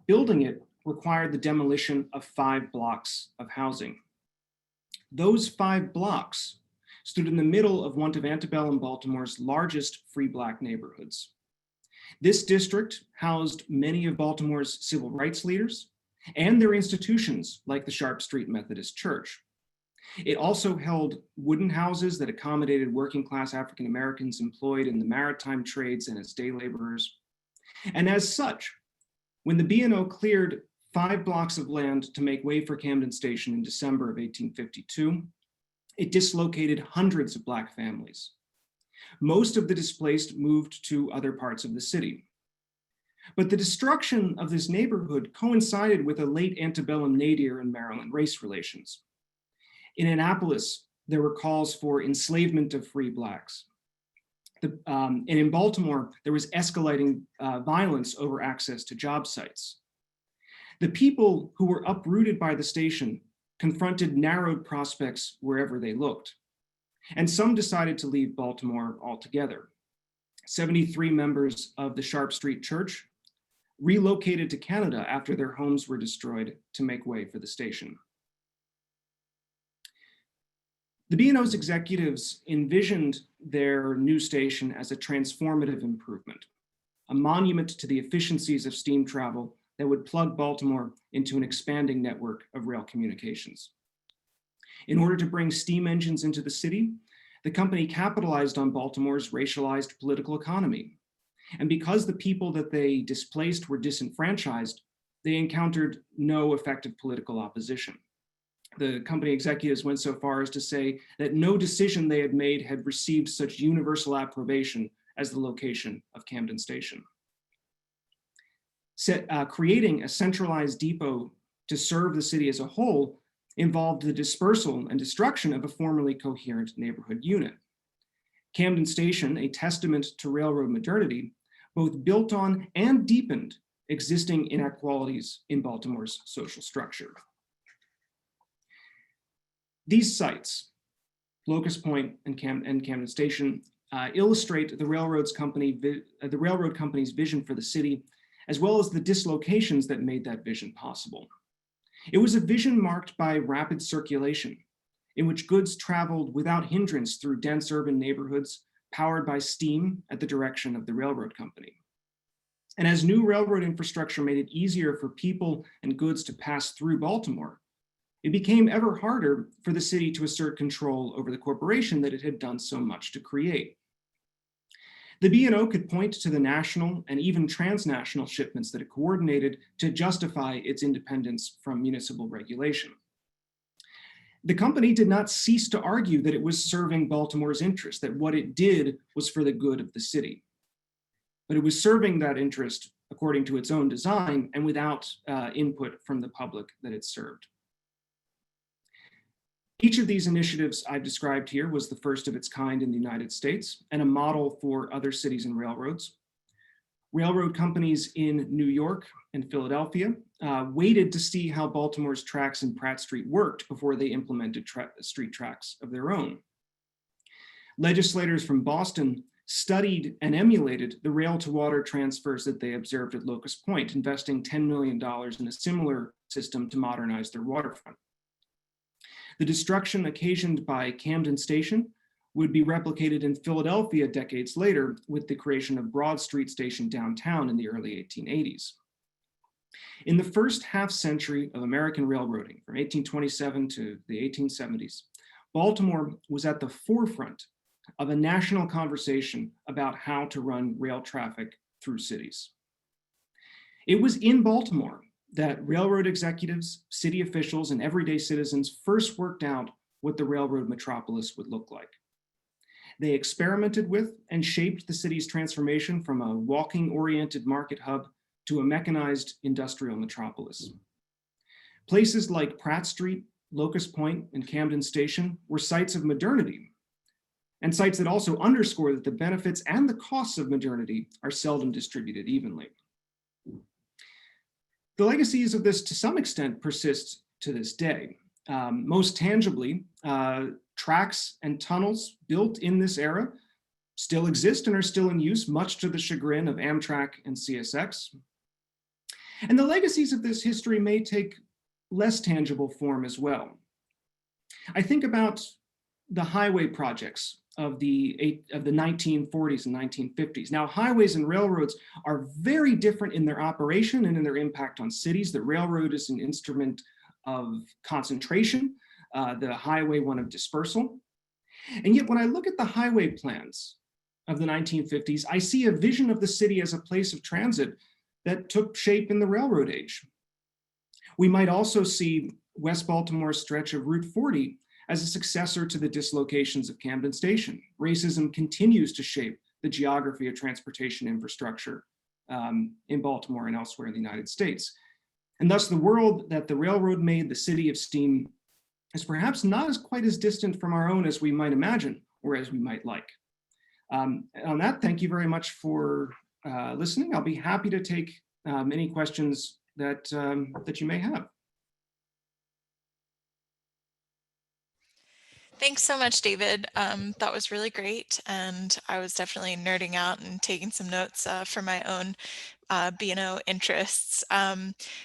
Speaker 3: Building it required the demolition of 5 blocks of housing. Those 5 blocks stood in the middle of one of antebellum Baltimore's largest free Black neighborhoods. This district housed many of Baltimore's civil rights leaders and their institutions like the Sharp Street Methodist Church. It also held wooden houses that accommodated working class African Americans employed in the maritime trades and as day laborers. And as such, when the B&O cleared 5 blocks of land to make way for Camden Station in December of 1852, it dislocated hundreds of Black families. Most of the displaced moved to other parts of the city. But the destruction of this neighborhood coincided with a late antebellum nadir in Maryland race relations. In Annapolis, there were calls for enslavement of free Blacks. And in Baltimore, there was escalating violence over access to job sites. The people who were uprooted by the station confronted narrowed prospects wherever they looked. And some decided to leave Baltimore altogether. 73 members of the Sharp Street Church relocated to Canada after their homes were destroyed to make way for the station. The B&O's executives envisioned their new station as a transformative improvement, a monument to the efficiencies of steam travel that would plug Baltimore into an expanding network of rail communications. In order to bring steam engines into the city, the company capitalized on Baltimore's racialized political economy. And because the people that they displaced were disenfranchised, they encountered no effective political opposition. The company executives went so far as to say that no decision they had made had received such universal approbation as the location of Camden Station. Creating a centralized depot to serve the city as a whole involved the dispersal and destruction of a formerly coherent neighborhood unit. Camden Station, a testament to railroad modernity, both built on and deepened existing inequalities in Baltimore's social structure. These sites, Locust Point and Camden Station, illustrate the railroad company's vision for the city, as well as the dislocations that made that vision possible. It was a vision marked by rapid circulation, in which goods traveled without hindrance through dense urban neighborhoods, powered by steam at the direction of the railroad company. And as new railroad infrastructure made it easier for people and goods to pass through Baltimore, it became ever harder for the city to assert control over the corporation that it had done so much to create. The B&O could point to the national and even transnational shipments that it coordinated to justify its independence from municipal regulation. The company did not cease to argue that it was serving Baltimore's interest, that what it did was for the good of the city. But it was serving that interest according to its own design and without input from the public that it served. Each of these initiatives I've described here was the first of its kind in the United States and a model for other cities and railroads. Railroad companies in New York and Philadelphia waited to see how Baltimore's tracks in Pratt Street worked before they implemented street tracks of their own. Legislators from Boston studied and emulated the rail-to-water transfers that they observed at Locust Point, investing $10 million in a similar system to modernize their waterfront. The destruction occasioned by Camden Station would be replicated in Philadelphia decades later with the creation of Broad Street Station downtown in the early 1880s. In the first half century of American railroading, from 1827 to the 1870s, Baltimore was at the forefront of a national conversation about how to run rail traffic through cities. It was in Baltimore that railroad executives, city officials, and everyday citizens first worked out what the railroad metropolis would look like. They experimented with and shaped the city's transformation from a walking-oriented market hub to a mechanized industrial metropolis. Places like Pratt Street, Locust Point, and Camden Station were sites of modernity, and sites that also underscore that the benefits and the costs of modernity are seldom distributed evenly. The legacies of this, to some extent, persist to this day. Most tangibly, tracks and tunnels built in this era still exist and are still in use, much to the chagrin of Amtrak and CSX. And the legacies of this history may take less tangible form as well. I think about the highway projects of the 1940s and 1950s. Now, highways and railroads are very different in their operation and in their impact on cities. The railroad is an instrument of concentration, the highway one of dispersal. And yet when I look at the highway plans of the 1950s, I see a vision of the city as a place of transit that took shape in the railroad age. We might also see West Baltimore's stretch of Route 40 as a successor to the dislocations of Camden Station. Racism continues to shape the geography of transportation infrastructure in Baltimore and elsewhere in the United States. And thus the world that the railroad made, the city of steam, is perhaps not quite as distant from our own as we might imagine or as we might like. On that, thank you very much for listening. I'll be happy to take any questions that you may have.
Speaker 1: Thanks so much, David. That was really great. And I was definitely nerding out and taking some notes for my own B&O interests.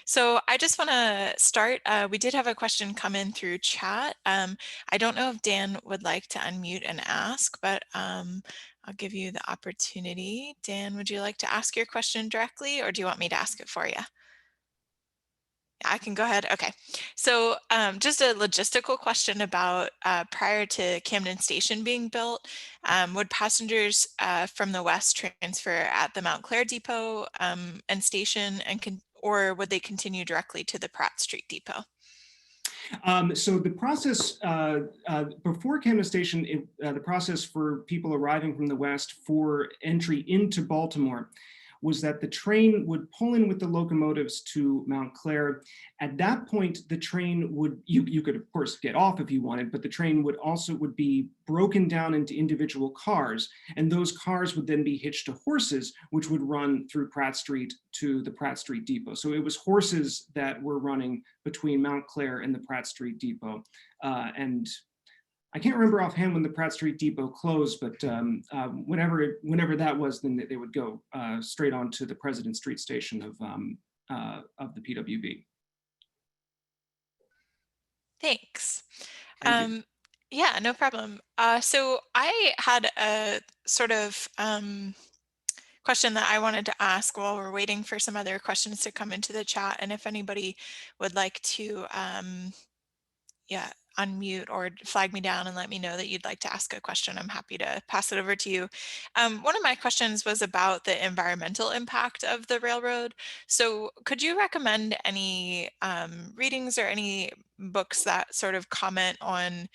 Speaker 1: So I just want to start. We did have a question come in through chat. I don't know if Dan would like to unmute and ask, but I'll give you the opportunity. Dan, would you like to ask your question directly, or do you want me to ask it for you? I can go ahead. Okay. So just a logistical question about prior to Camden Station being built, would passengers from the west transfer at the Mount Clair Depot and station, or would they continue directly to the Pratt Street Depot?
Speaker 3: So the process before Camden Station, the process for people arriving from the west for entry into Baltimore was that the train would pull in with the locomotives to Montclair. At that point, the train would, you could of course get off if you wanted, but the train would be broken down into individual cars, and those cars would then be hitched to horses, which would run through Pratt Street to the Pratt Street Depot. So it was horses that were running between Montclair and the Pratt Street Depot. And I can't remember offhand when the Pratt Street Depot closed, but whenever that was, then they would go straight on to the President Street station of the PWB.
Speaker 1: Thanks.
Speaker 3: Thank you.
Speaker 1: Yeah, no problem. So I had a sort of question that I wanted to ask while we're waiting for some other questions to come into the chat. And if anybody would like to, yeah, unmute or flag me down and let me know that you'd like to ask a question, I'm happy to pass it over to you. One of my questions was about the environmental impact of the railroad. So could you recommend any readings or any books that sort of comment on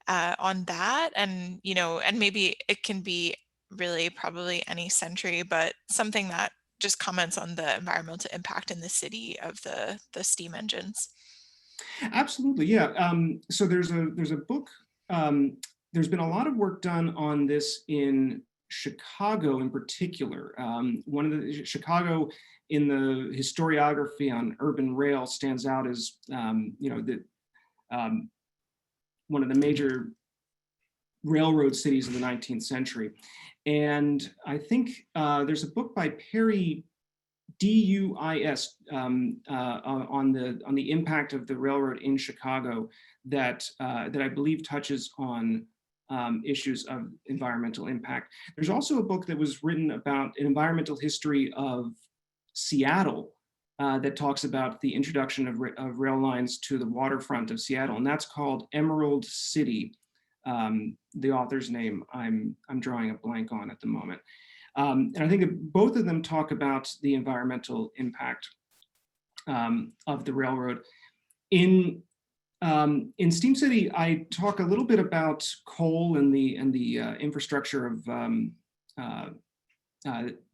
Speaker 1: that? And, you know, and maybe it can be really probably any century, but something that just comments on the environmental impact in the city of the steam engines.
Speaker 3: Absolutely, yeah. So there's a book. There's been a lot of work done on this in Chicago, in particular. One of the Chicago in the historiography on urban rail stands out as one of the major railroad cities of the 19th century. And I think there's a book by Perry Duis on the impact of the railroad in Chicago that I believe touches on issues of environmental impact. There's also a book that was written about an environmental history of Seattle that talks about the introduction of rail lines to the waterfront of Seattle, and that's called Emerald City. The author's name I'm drawing a blank on at the moment. And I think that both of them talk about the environmental impact of the railroad. In Steam City, I talk a little bit about coal and the infrastructure of the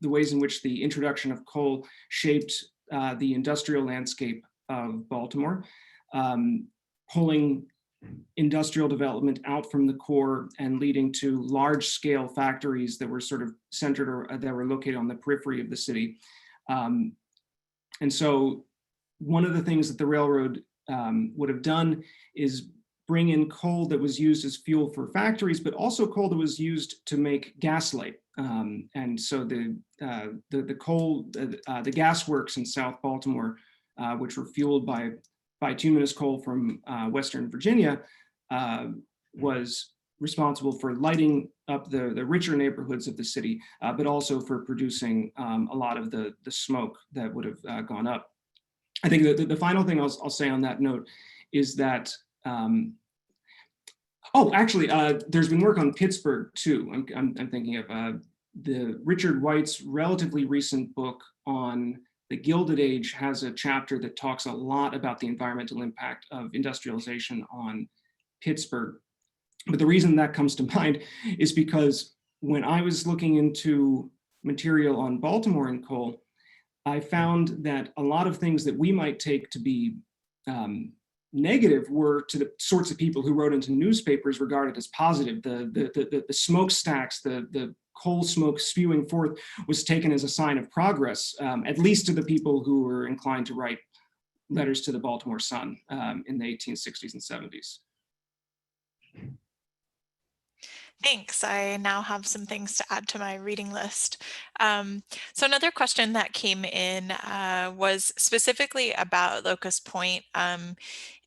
Speaker 3: ways in which the introduction of coal shaped the industrial landscape of Baltimore, pulling industrial development out from the core and leading to large-scale factories that were sort of centered or that were located on the periphery of the city. And so one of the things that the railroad would have done is bring in coal that was used as fuel for factories, but also coal that was used to make gaslight. And so the coal, the gas works in South Baltimore, which were fueled by bituminous coal from Western Virginia, was responsible for lighting up the richer neighborhoods of the city, but also for producing a lot of the smoke that would have gone up. I think that the final thing I'll say on that note is that, there's been work on Pittsburgh too. I'm thinking of the Richard White's relatively recent book on the Gilded Age has a chapter that talks a lot about the environmental impact of industrialization on Pittsburgh. But the reason that comes to mind is because when I was looking into material on Baltimore and coal, I found that a lot of things that we might take to be negative were to the sorts of people who wrote into newspapers regarded as positive. The smokestacks, the coal smoke spewing forth was taken as a sign of progress, at least to the people who were inclined to write letters to the Baltimore Sun in the 1860s and 70s.
Speaker 1: Thanks. I now have some things to add to my reading list. So another question that came in was specifically about Locust Point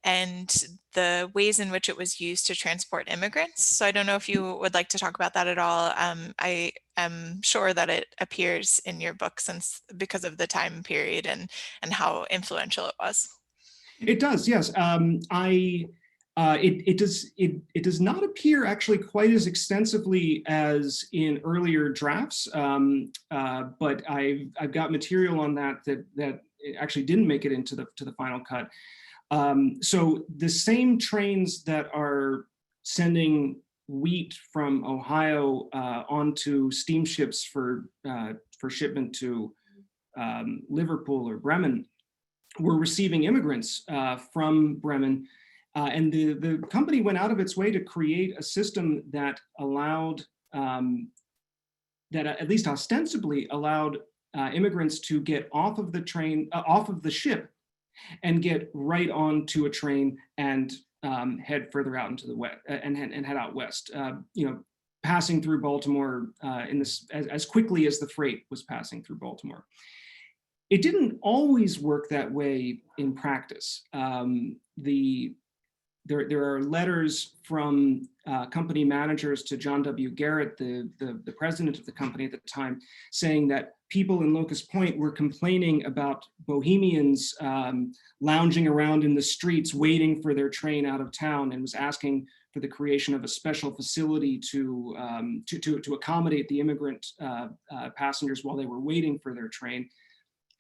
Speaker 1: and the ways in which it was used to transport immigrants. So I don't know if you would like to talk about that at all. I am sure that it appears in your book because of the time period and how influential it was.
Speaker 3: It does, yes. It does not appear actually quite as extensively as in earlier drafts, but I've got material on that actually didn't make it into the final cut. So the same trains that are sending wheat from Ohio onto steamships for shipment to Liverpool or Bremen were receiving immigrants from Bremen. And the company went out of its way to create a system that allowed, that at least ostensibly allowed immigrants to get off of the train, off of the ship, and get right onto a train and head further out into the west and head out west. Passing through Baltimore in this as quickly as the freight was passing through Baltimore. It didn't always work that way in practice. There are letters from company managers to John W. Garrett, the president of the company at the time, saying that people in Locust Point were complaining about Bohemians lounging around in the streets waiting for their train out of town, and was asking for the creation of a special facility to accommodate the immigrant passengers while they were waiting for their train.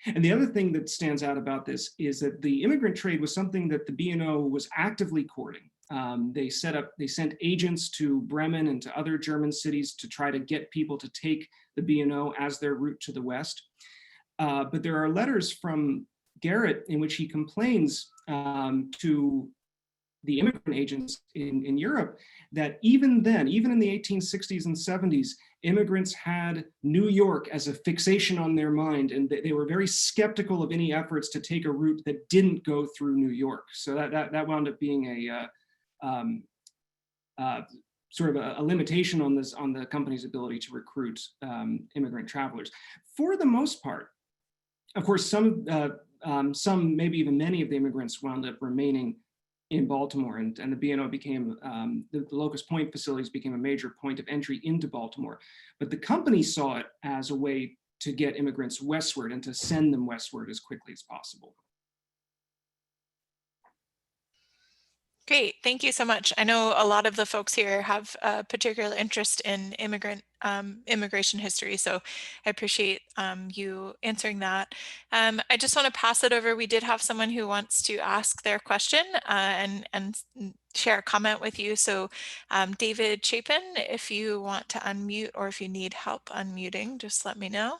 Speaker 3: And the other thing that stands out about this is that the immigrant trade was something that the B&O was actively courting. They sent agents to Bremen and to other German cities to try to get people to take the B&O as their route to the West. But there are letters from Garrett in which he complains to the immigrant agents in Europe that even then, even in the 1860s and 70s, immigrants had New York as a fixation on their mind, and they were very skeptical of any efforts to take a route that didn't go through New York. So that wound up being sort of a limitation on the company's ability to recruit immigrant travelers. For the most part, of course, some maybe even many of the immigrants wound up remaining in Baltimore, and the B&O became, the Locust Point facilities became a major point of entry into Baltimore. But the company saw it as a way to get immigrants westward and to send them westward as quickly as possible.
Speaker 1: Great, thank you so much. I know a lot of the folks here have a particular interest in immigration history, so I appreciate you answering that. I just want to pass it over. We did have someone who wants to ask their question and share a comment with you. So David Chapin, if you want to unmute or if you need help unmuting, just let me know.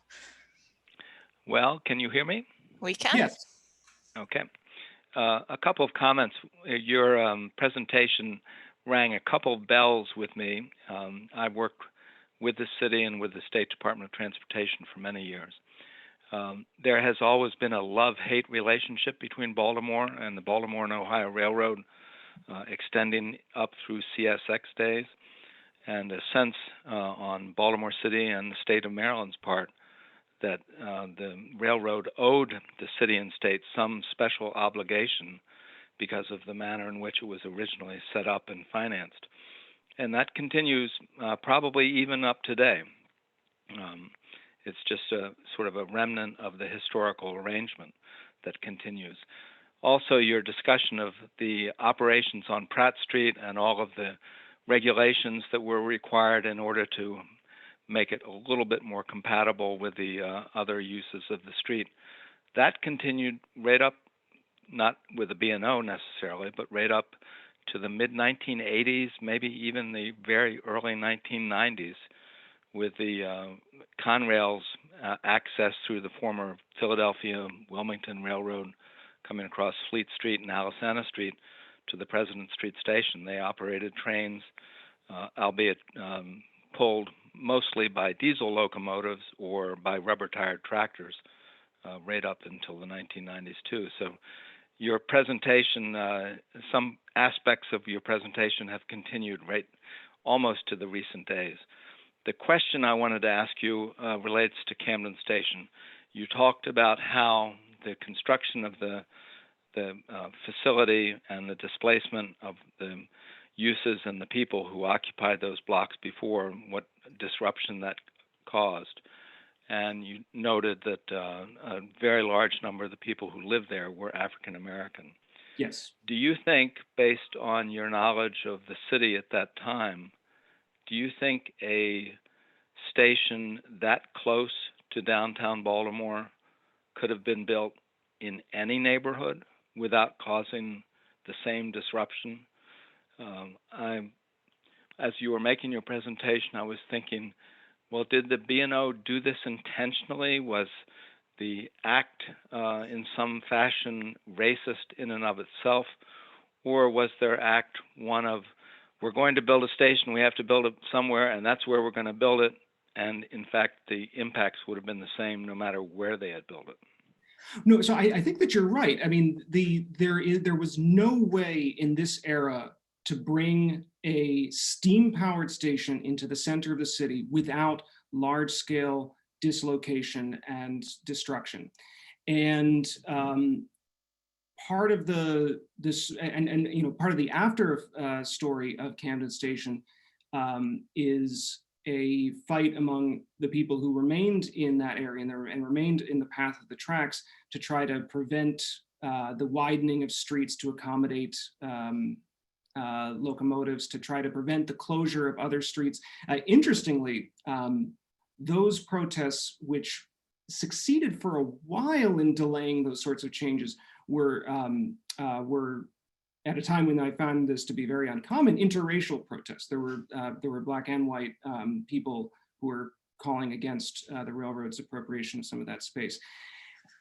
Speaker 4: Well, can you hear me?
Speaker 1: We can.
Speaker 3: Yes.
Speaker 4: Okay. A couple of comments. Your presentation rang a couple of bells with me. I worked with the city and with the State Department of Transportation for many years. There has always been a love-hate relationship between Baltimore and the Baltimore and Ohio Railroad, extending up through CSX days, and a sense on Baltimore City and the state of Maryland's part that the railroad owed the city and state some special obligation because of the manner in which it was originally set up and financed. And that continues probably even up today. It's just a sort of a remnant of the historical arrangement that continues. Also, your discussion of the operations on Pratt Street and all of the regulations that were required in order to make it a little bit more compatible with the other uses of the street. That continued right up, not with the B&O necessarily, but right up to the mid-1980s, maybe even the very early 1990s, with the Conrail's access through the former Philadelphia Wilmington Railroad coming across Fleet Street and Alisana Street to the President Street Station. They operated trains, albeit pulled mostly by diesel locomotives or by rubber-tired tractors right up until the 1990s too. So your presentation, some aspects of your presentation have continued right almost to the recent days. The question I wanted to ask you relates to Camden Station. You talked about how the construction of the facility and the displacement of the uses and the people who occupied those blocks before, what disruption that caused. And you noted that a very large number of the people who lived there were African American.
Speaker 3: Yes.
Speaker 4: Do you think, based on your knowledge of the city at that time, do you think a station that close to downtown Baltimore could have been built in any neighborhood without causing the same disruption? As you were making your presentation, I was thinking, well, did the B&O do this intentionally? Was the act in some fashion racist in and of itself, or was their act one of, we're going to build a station, we have to build it somewhere, and that's where we're going to build it, and in fact the impacts would have been the same no matter where they had built it?
Speaker 3: No, so I think that you're right. I mean, there was no way in this era to bring a steam-powered station into the center of the city without large-scale dislocation and destruction. And part of the part of the after story of Camden Station is a fight among the people who remained in that area and remained in the path of the tracks to try to prevent the widening of streets to accommodate locomotives, to try to prevent the closure of other streets. Interestingly, those protests, which succeeded for a while in delaying those sorts of changes, were at a time when I found this to be very uncommon, interracial protests. There were black and white people who were calling against the railroad's appropriation of some of that space.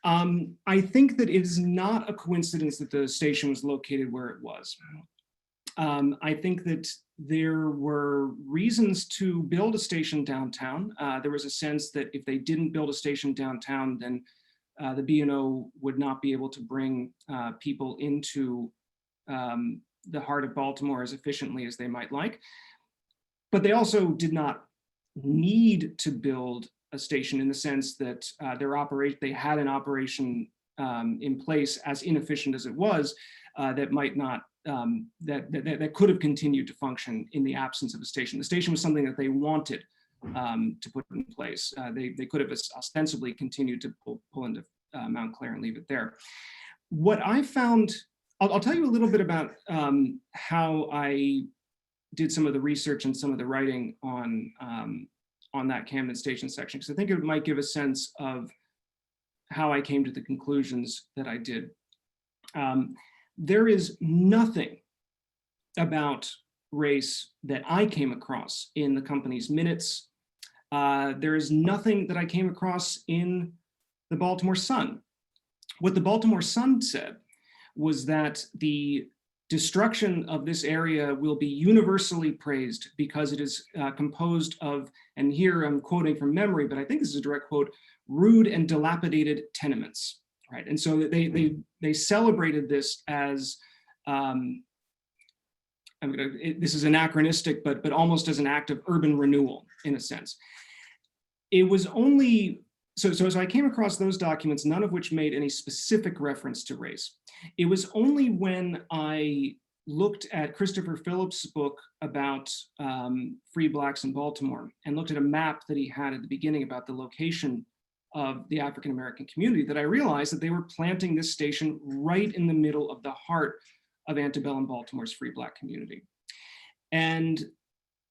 Speaker 3: I think that it is not a coincidence that the station was located where it was. I think that there were reasons to build a station downtown. There was a sense that if they didn't build a station downtown, then the B&O would not be able to bring people into the heart of Baltimore as efficiently as they might like. But they also did not need to build a station in the sense that they had an operation in place, as inefficient as it was, that might not that could have continued to function in the absence of a station. The station was something that they wanted to put in place. They could have ostensibly continued to pull into Mount Clair and leave it there. What I found, I'll tell you a little bit about how I did some of the research and some of the writing on that Camden Station section, because I think it might give a sense of how I came to the conclusions that I did. There is nothing about race that I came across in the company's minutes. There is nothing that I came across in the Baltimore Sun. What the Baltimore Sun said was that the destruction of this area will be universally praised because it is composed of, and here I'm quoting from memory, but I think this is a direct quote, rude and dilapidated tenements, right? And so they celebrated this as, this is anachronistic, but almost as an act of urban renewal in a sense. It was only, so as I came across those documents, none of which made any specific reference to race. It was only when I looked at Christopher Phillips' book about free blacks in Baltimore and looked at a map that he had at the beginning about the location of the African-American community that I realized that they were planting this station right in the middle of the heart of antebellum Baltimore's free black community. And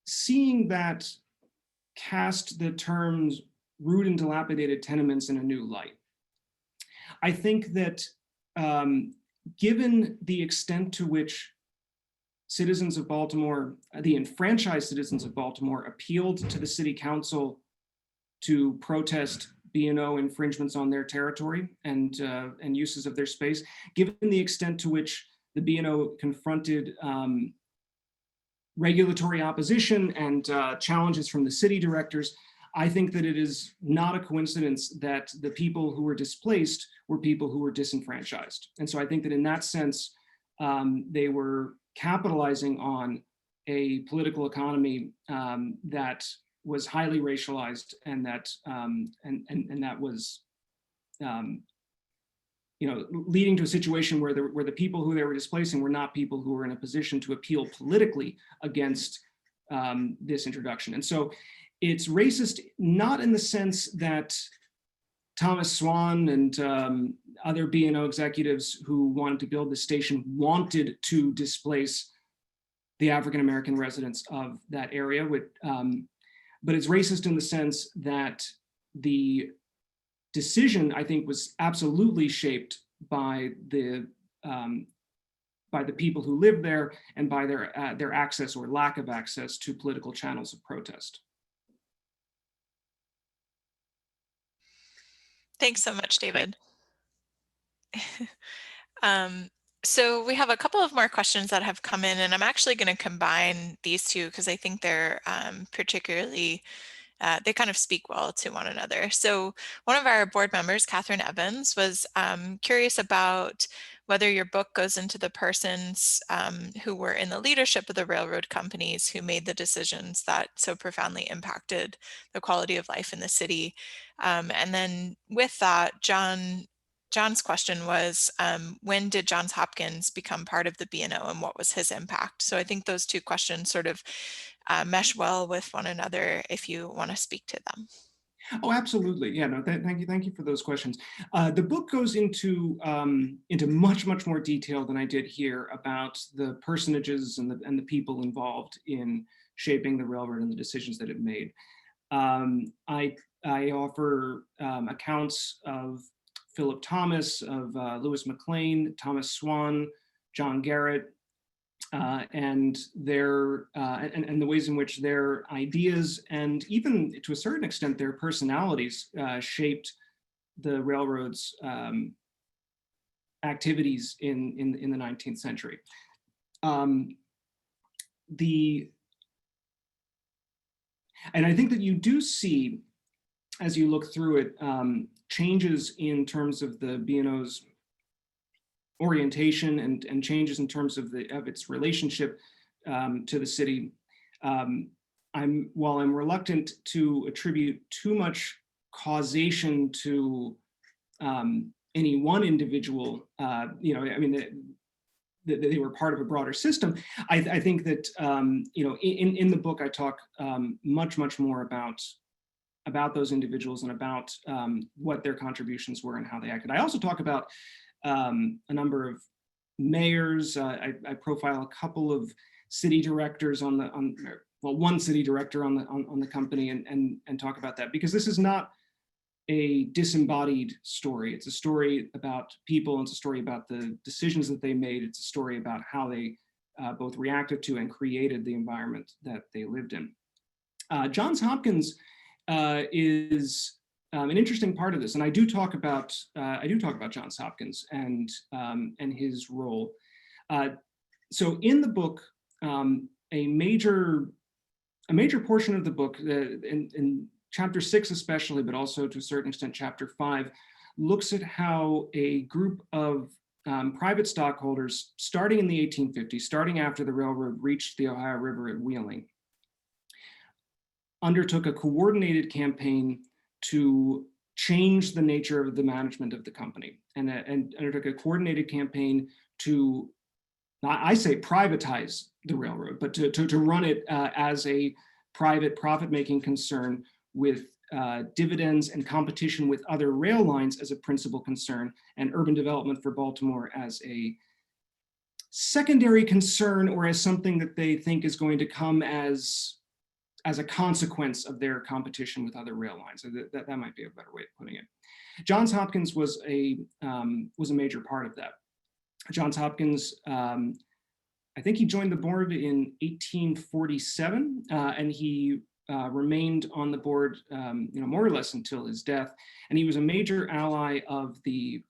Speaker 3: seeing that cast the terms rude and dilapidated tenements in a new light. I think that given the extent to which citizens of Baltimore, the enfranchised citizens of Baltimore, appealed to the city council to protest B&O infringements on their territory and uses of their space, given the extent to which the B&O confronted regulatory opposition and challenges from the city directors, I think that it is not a coincidence that the people who were displaced were people who were disenfranchised. And so I think that in that sense, they were capitalizing on a political economy that was highly racialized and that that was leading to a situation where the people who they were displacing were not people who were in a position to appeal politically against this introduction. And so it's racist, not in the sense that Thomas Swan and other B&O executives who wanted to build the station wanted to displace the African-American residents of that area, but it's racist in the sense that the decision, I think, was absolutely shaped by the people who lived there and by their access or lack of access to political channels of protest.
Speaker 1: Thanks so much, David. Um, so we have a couple of more questions that have come in, and I'm actually going to combine these two because I think they're particularly they kind of speak well to one another. So one of our board members, Catherine Evans, was curious about whether your book goes into the persons who were in the leadership of the railroad companies who made the decisions that so profoundly impacted the quality of life in the city. And then with that, John's question was, when did Johns Hopkins become part of the B&O and what was his impact? So I think those two questions sort of mesh well with one another if you want to speak to them.
Speaker 3: Oh, absolutely. Yeah, no, thank you for those questions. The book goes into much more detail than I did here about the personages and the people involved in shaping the railroad and the decisions that it made. I offer accounts of Philip Thomas, of Lewis McLean, Thomas Swan, John Garrett, and their and the ways in which their ideas and even to a certain extent their personalities shaped the railroad's activities in the 19th century. And I think that you do see, as you look through it, changes in terms of the B&O's orientation and changes in terms of its relationship to the city. While I'm reluctant to attribute too much causation to any one individual, you know, I mean, they were part of a broader system. I think that you know, in the book I talk much more about those individuals and about what their contributions were and how they acted. I also talk about a number of mayors. I profile a couple of city directors well, one city director on the company, and talk about that, because this is not a disembodied story. It's a story about people, and it's a story about the decisions that they made. It's a story about how they both reacted to and created the environment that they lived in. Johns Hopkins is an interesting part of this, and I do talk about Johns Hopkins and his role. So in the book, a major portion of the book, in chapter 6 especially, but also to a certain extent chapter 5, looks at how a group of private stockholders, starting in the 1850s, starting after the railroad reached the Ohio River at Wheeling, undertook a coordinated campaign to change the nature of the management of the company, and undertook a coordinated campaign to, I say privatize the railroad, but to run it as a private profit-making concern with dividends and competition with other rail lines as a principal concern, and urban development for Baltimore as a secondary concern, or as something that they think is going to come as a consequence of their competition with other rail lines. So that might be a better way of putting it. Johns Hopkins was a major part of that. Johns Hopkins, I think he joined the board in 1847, and he remained on the board, you know, more or less until his death. And he was a major ally of the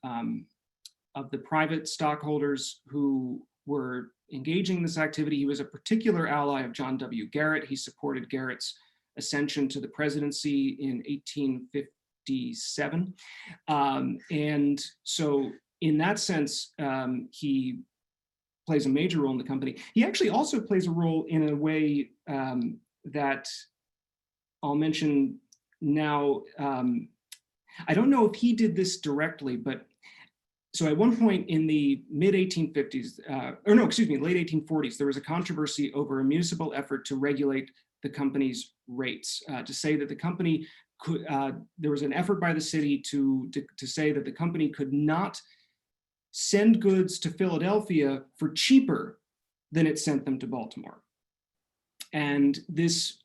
Speaker 3: private stockholders who were engaging in this activity. He was a particular ally of John W. Garrett. He supported Garrett's ascension to the presidency in 1857. And so in that sense, he plays a major role in the company. He actually also plays a role in a way that I'll mention now. I don't know if he did this directly, but so at one point in the mid 1850s, or no, excuse me, late 1840s, there was a controversy over a municipal effort to regulate the company's rates, to say that the company could, there was an effort by the city to say that the company could not send goods to Philadelphia for cheaper than it sent them to Baltimore. And this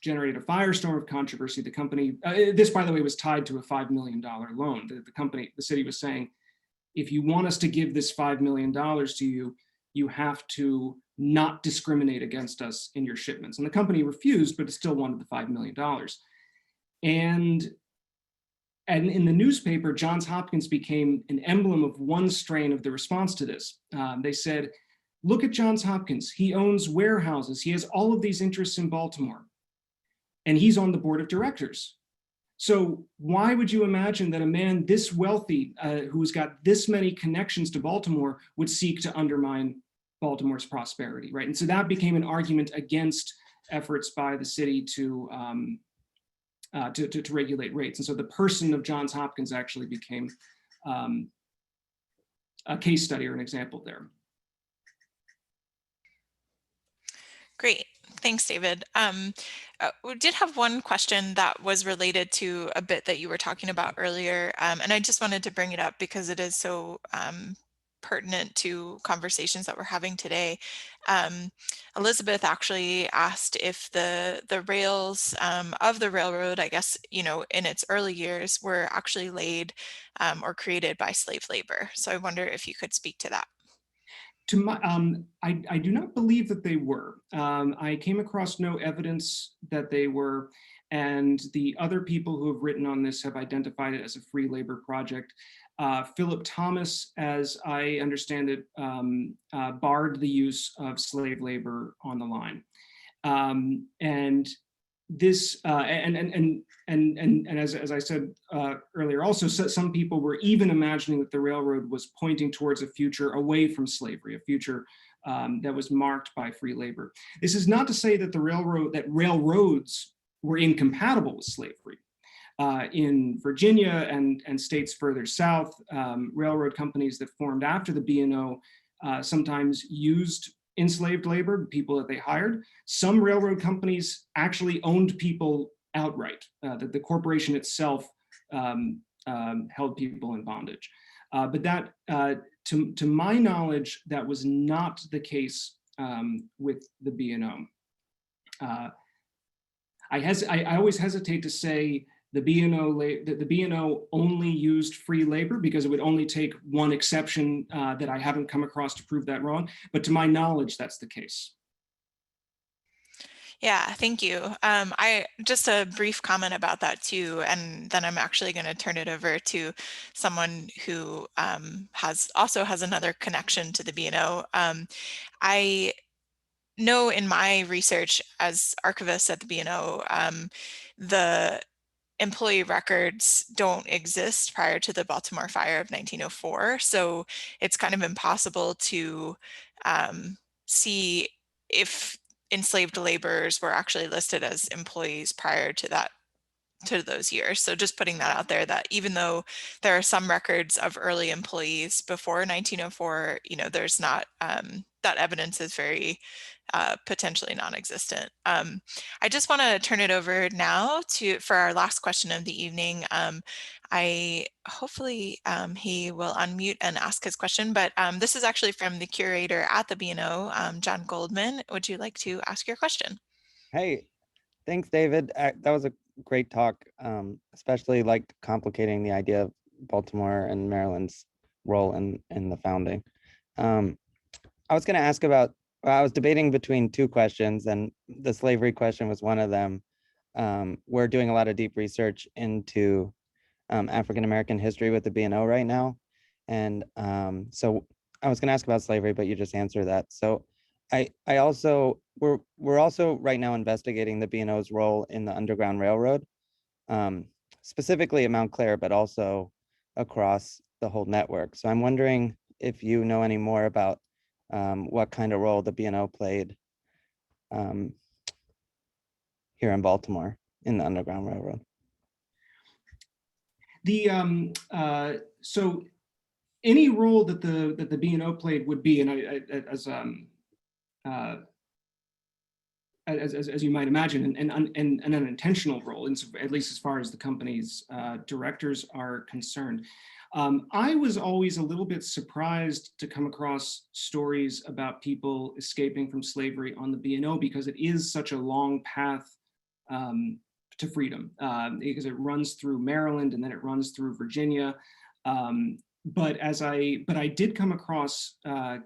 Speaker 3: generated a firestorm of controversy. The company, this by the way was tied to a $5 million loan. The city was saying, if you want us to give this $5 million to you, you have to not discriminate against us in your shipments. And the company refused, but it still wanted the $5 million. And And in the newspaper, Johns Hopkins became an emblem of one strain of the response to this. They said, look at Johns Hopkins. He owns warehouses. He has all of these interests in Baltimore. And he's on the board of directors. So why would you imagine that a man this wealthy, who's got this many connections to Baltimore, would seek to undermine Baltimore's prosperity, right? And so that became an argument against efforts by the city to regulate rates. And so the person of Johns Hopkins actually became a case study or an example there.
Speaker 1: Great. Thanks, David. We did have one question that was related to a bit that you were talking about earlier, and I just wanted to bring it up because it is so pertinent to conversations that we're having today. Elizabeth actually asked if the rails of the railroad, I guess, you know, in its early years were actually laid or created by slave labor. So I wonder if you could speak to that.
Speaker 3: To my, I do not believe that they were. I came across no evidence that they were, and the other people who have written on this have identified it as a free labor project. Philip Thomas, as I understand it, barred the use of slave labor on the line. And this and as I said earlier, also some people were even imagining that the railroad was pointing towards a future away from slavery, a future that was marked by free labor. This is not to say that railroads were incompatible with slavery. In Virginia and states further south, railroad companies that formed after the B&O sometimes used enslaved labor, people that they hired. Some railroad companies actually owned people outright, that the corporation itself held people in bondage. But that, to my knowledge, that was not the case with the B&O. I always hesitate to say the B&O only used free labor because it would only take one exception that I haven't come across to prove that wrong. But to my knowledge, that's the case.
Speaker 1: Yeah, thank you. I just a brief comment about that too, and then I'm actually going to turn it over to someone who has another connection to the B&O. I know in my research as archivist at the B&O, the employee records don't exist prior to the Baltimore fire of 1904. So it's kind of impossible to see if enslaved laborers were actually listed as employees prior to that, to those years. So just putting that out there, that even though there are some records of early employees before 1904, you know, there's not, that evidence is very potentially non-existent. I just want to turn it over now for our last question of the evening. Hopefully he will unmute and ask his question, but this is actually from the curator at the B&O, John Goldman. Would you like to ask your question?
Speaker 5: Hey, thanks, David. That was a great talk, especially like complicating the idea of Baltimore and Maryland's role in the founding. I was going to ask about, I was debating between two questions, and the slavery question was one of them. We're doing a lot of deep research into African-American history with the B&O right now. And so I was going to ask about slavery, but you just answered that. So we're also right now investigating the B&O's role in the Underground Railroad, specifically at Mount Clair, but also across the whole network. So I'm wondering if you know any more about what kind of role the B&O played here in Baltimore in the Underground Railroad.
Speaker 3: So any role that the B&O played would be, and as you might imagine, an unintentional role, at least as far as the company's directors are concerned. I was always a little bit surprised to come across stories about people escaping from slavery on the B&O, because it is such a long path to freedom, because it runs through Maryland and then it runs through Virginia. But I did come across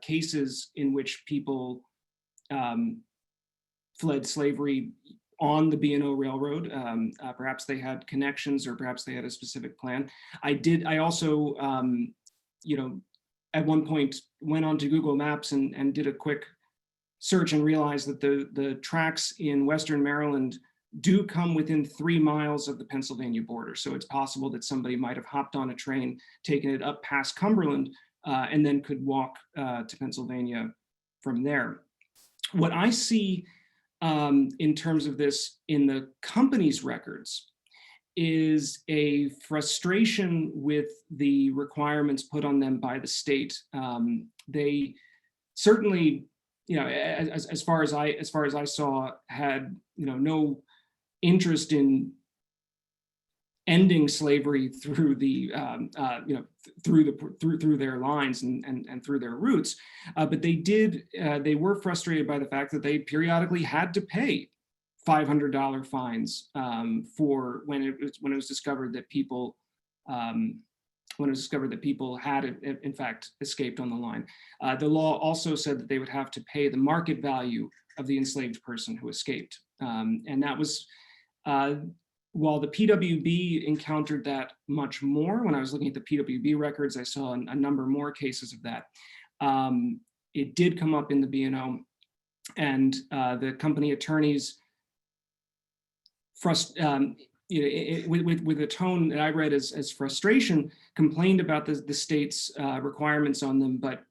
Speaker 3: cases in which people fled slavery on the B&O Railroad. Perhaps they had connections, or perhaps they had a specific plan. I also, at one point went onto Google Maps and did a quick search and realized that the tracks in Western Maryland do come within 3 miles of the Pennsylvania border. So it's possible that somebody might have hopped on a train, taken it up past Cumberland, and then could walk to Pennsylvania from there. What I see in terms of this in the company's records is a frustration with the requirements put on them by the state. They certainly, as far as I saw, had no interest in ending slavery through the through their lines and through their routes, but they were frustrated by the fact that they periodically had to pay $500 fines for when it was discovered that people had in fact escaped on the line. The law also said that they would have to pay the market value of the enslaved person who escaped, and that was. While the PWB encountered that much more, when I was looking at the PWB records, I saw a number more cases of that. It did come up in the B&O, and the company attorneys, with a tone that I read as frustration, complained about the state's requirements on them, but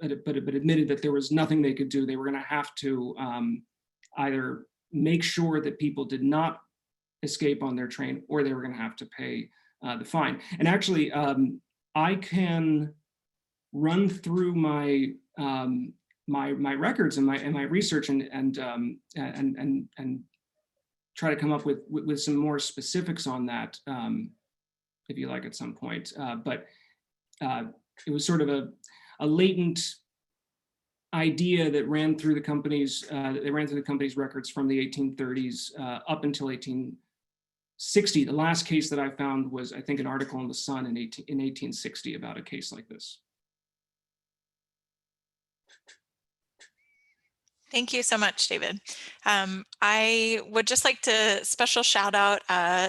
Speaker 3: admitted that there was nothing they could do. They were going to have to either make sure that people did not escape on their train, or they were going to have to pay the fine. And actually, I can run through my my records and my research and try to come up with some more specifics on that, if you like, at some point. But it was sort of a latent idea that ran through the company's records from the 1830s up until 1860. The last case that I found was, I think, an article in the Sun in 1860 about a case like this.
Speaker 1: Thank you so much, David. I would just like to special shout out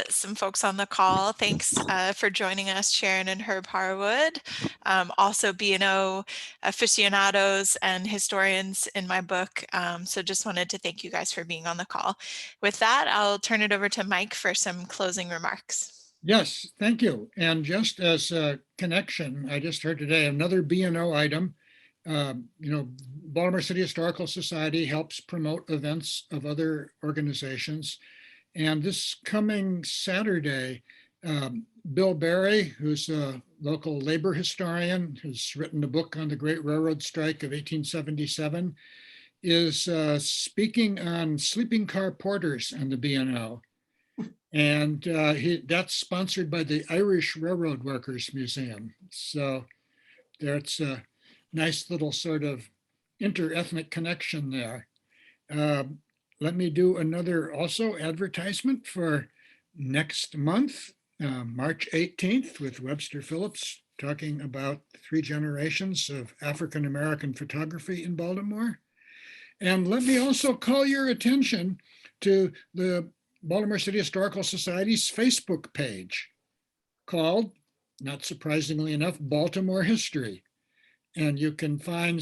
Speaker 1: some folks on the call. Thanks for joining us, Sharon and Herb Harwood. Also B&O aficionados and historians in my book. So just wanted to thank you guys for being on the call. With that, I'll turn it over to Mike for some closing remarks.
Speaker 2: Yes, thank you. And just as a connection, I just heard today another B&O item. Baltimore City Historical Society helps promote events of other organizations. And this coming Saturday, Bill Berry, who's a local labor historian, who's written a book on the Great Railroad Strike of 1877, is speaking on sleeping car porters and the B&O. And that's sponsored by the Irish Railroad Workers Museum. So there's a nice little sort of inter-ethnic connection there. Let me do another also advertisement for next month, March 18th, with Webster Phillips talking about 3 generations of African-American photography in Baltimore. And let me also call your attention to the Baltimore City Historical Society's Facebook page called, not surprisingly enough, Baltimore History. And you can find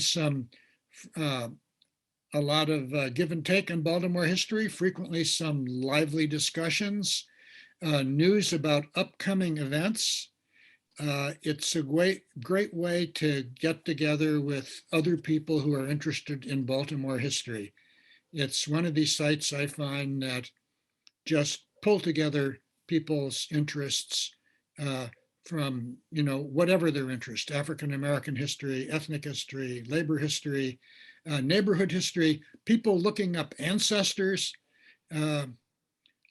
Speaker 2: a lot of give and take on Baltimore history, frequently some lively discussions, news about upcoming events. It's a great way to get together with other people who are interested in Baltimore history. It's one of these sites I find that just pull together people's interests from, whatever their interest: African-American history, ethnic history, labor history, neighborhood history, people looking up ancestors. A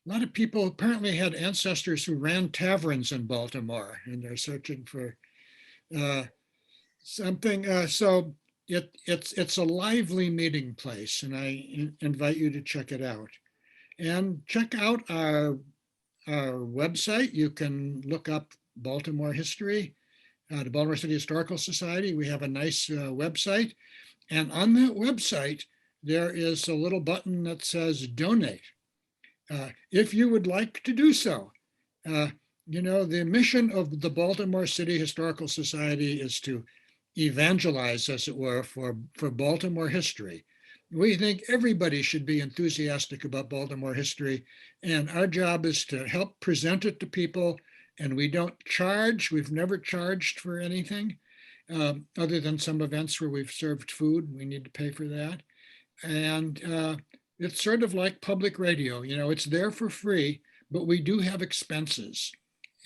Speaker 2: lot of people apparently had ancestors who ran taverns in Baltimore, and they're searching for something. So it's a lively meeting place, and I invite you to check it out. And check out our website. You can look up Baltimore history, the Baltimore City Historical Society. We have a nice website. And on that website, there is a little button that says donate. if you would like to do so. Uh, the mission of the Baltimore City Historical Society is to evangelize, as it were, for Baltimore history. We think everybody should be enthusiastic about Baltimore history, and our job is to help present it to people. And we don't charge. We've never charged for anything other than some events where we've served food. We need to pay for that. And it's sort of like public radio. It's there for free, but we do have expenses.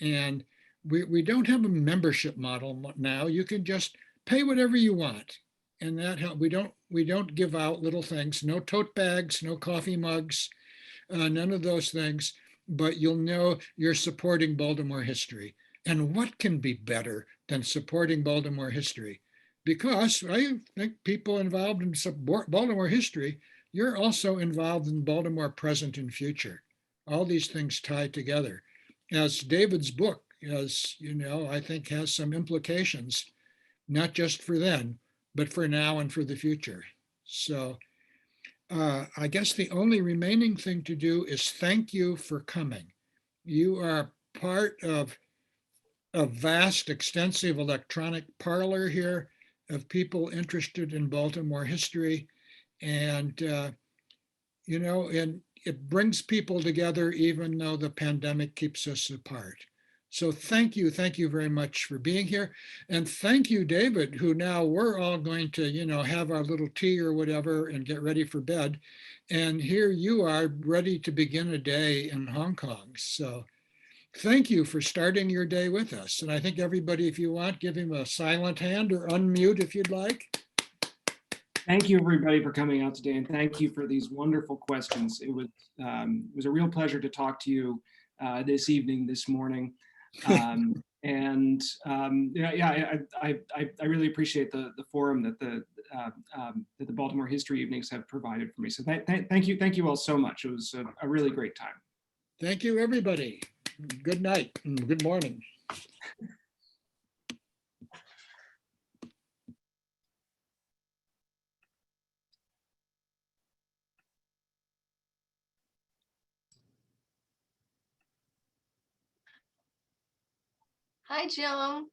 Speaker 2: And we don't have a membership model now. You can just pay whatever you want. And that help. We don't give out little things, no tote bags, no coffee mugs, none of those things, but you'll know you're supporting Baltimore history. And what can be better than supporting Baltimore history? Because I think people involved in Baltimore history, you're also involved in Baltimore present and future. All these things tie together. As David's book, as you know, I think has some implications, not just for then, but for now and for the future. So I guess the only remaining thing to do is thank you for coming. You are part of a vast, extensive electronic parlor here of people interested in Baltimore history. And, and it brings people together even though the pandemic keeps us apart. So thank you very much for being here. And thank you, David, who now we're all going to, have our little tea or whatever and get ready for bed. And here you are ready to begin a day in Hong Kong. So thank you for starting your day with us. And I think everybody, if you want, give him a silent hand or unmute if you'd like.
Speaker 3: Thank you, everybody, for coming out today, and thank you for these wonderful questions. It was a real pleasure to talk to you this evening, this morning. I really appreciate the forum that the Baltimore History Evenings have provided for me. So thank you all so much. It was a really great time.
Speaker 2: Thank you, everybody. Good night and good morning.
Speaker 6: Hi, Joan.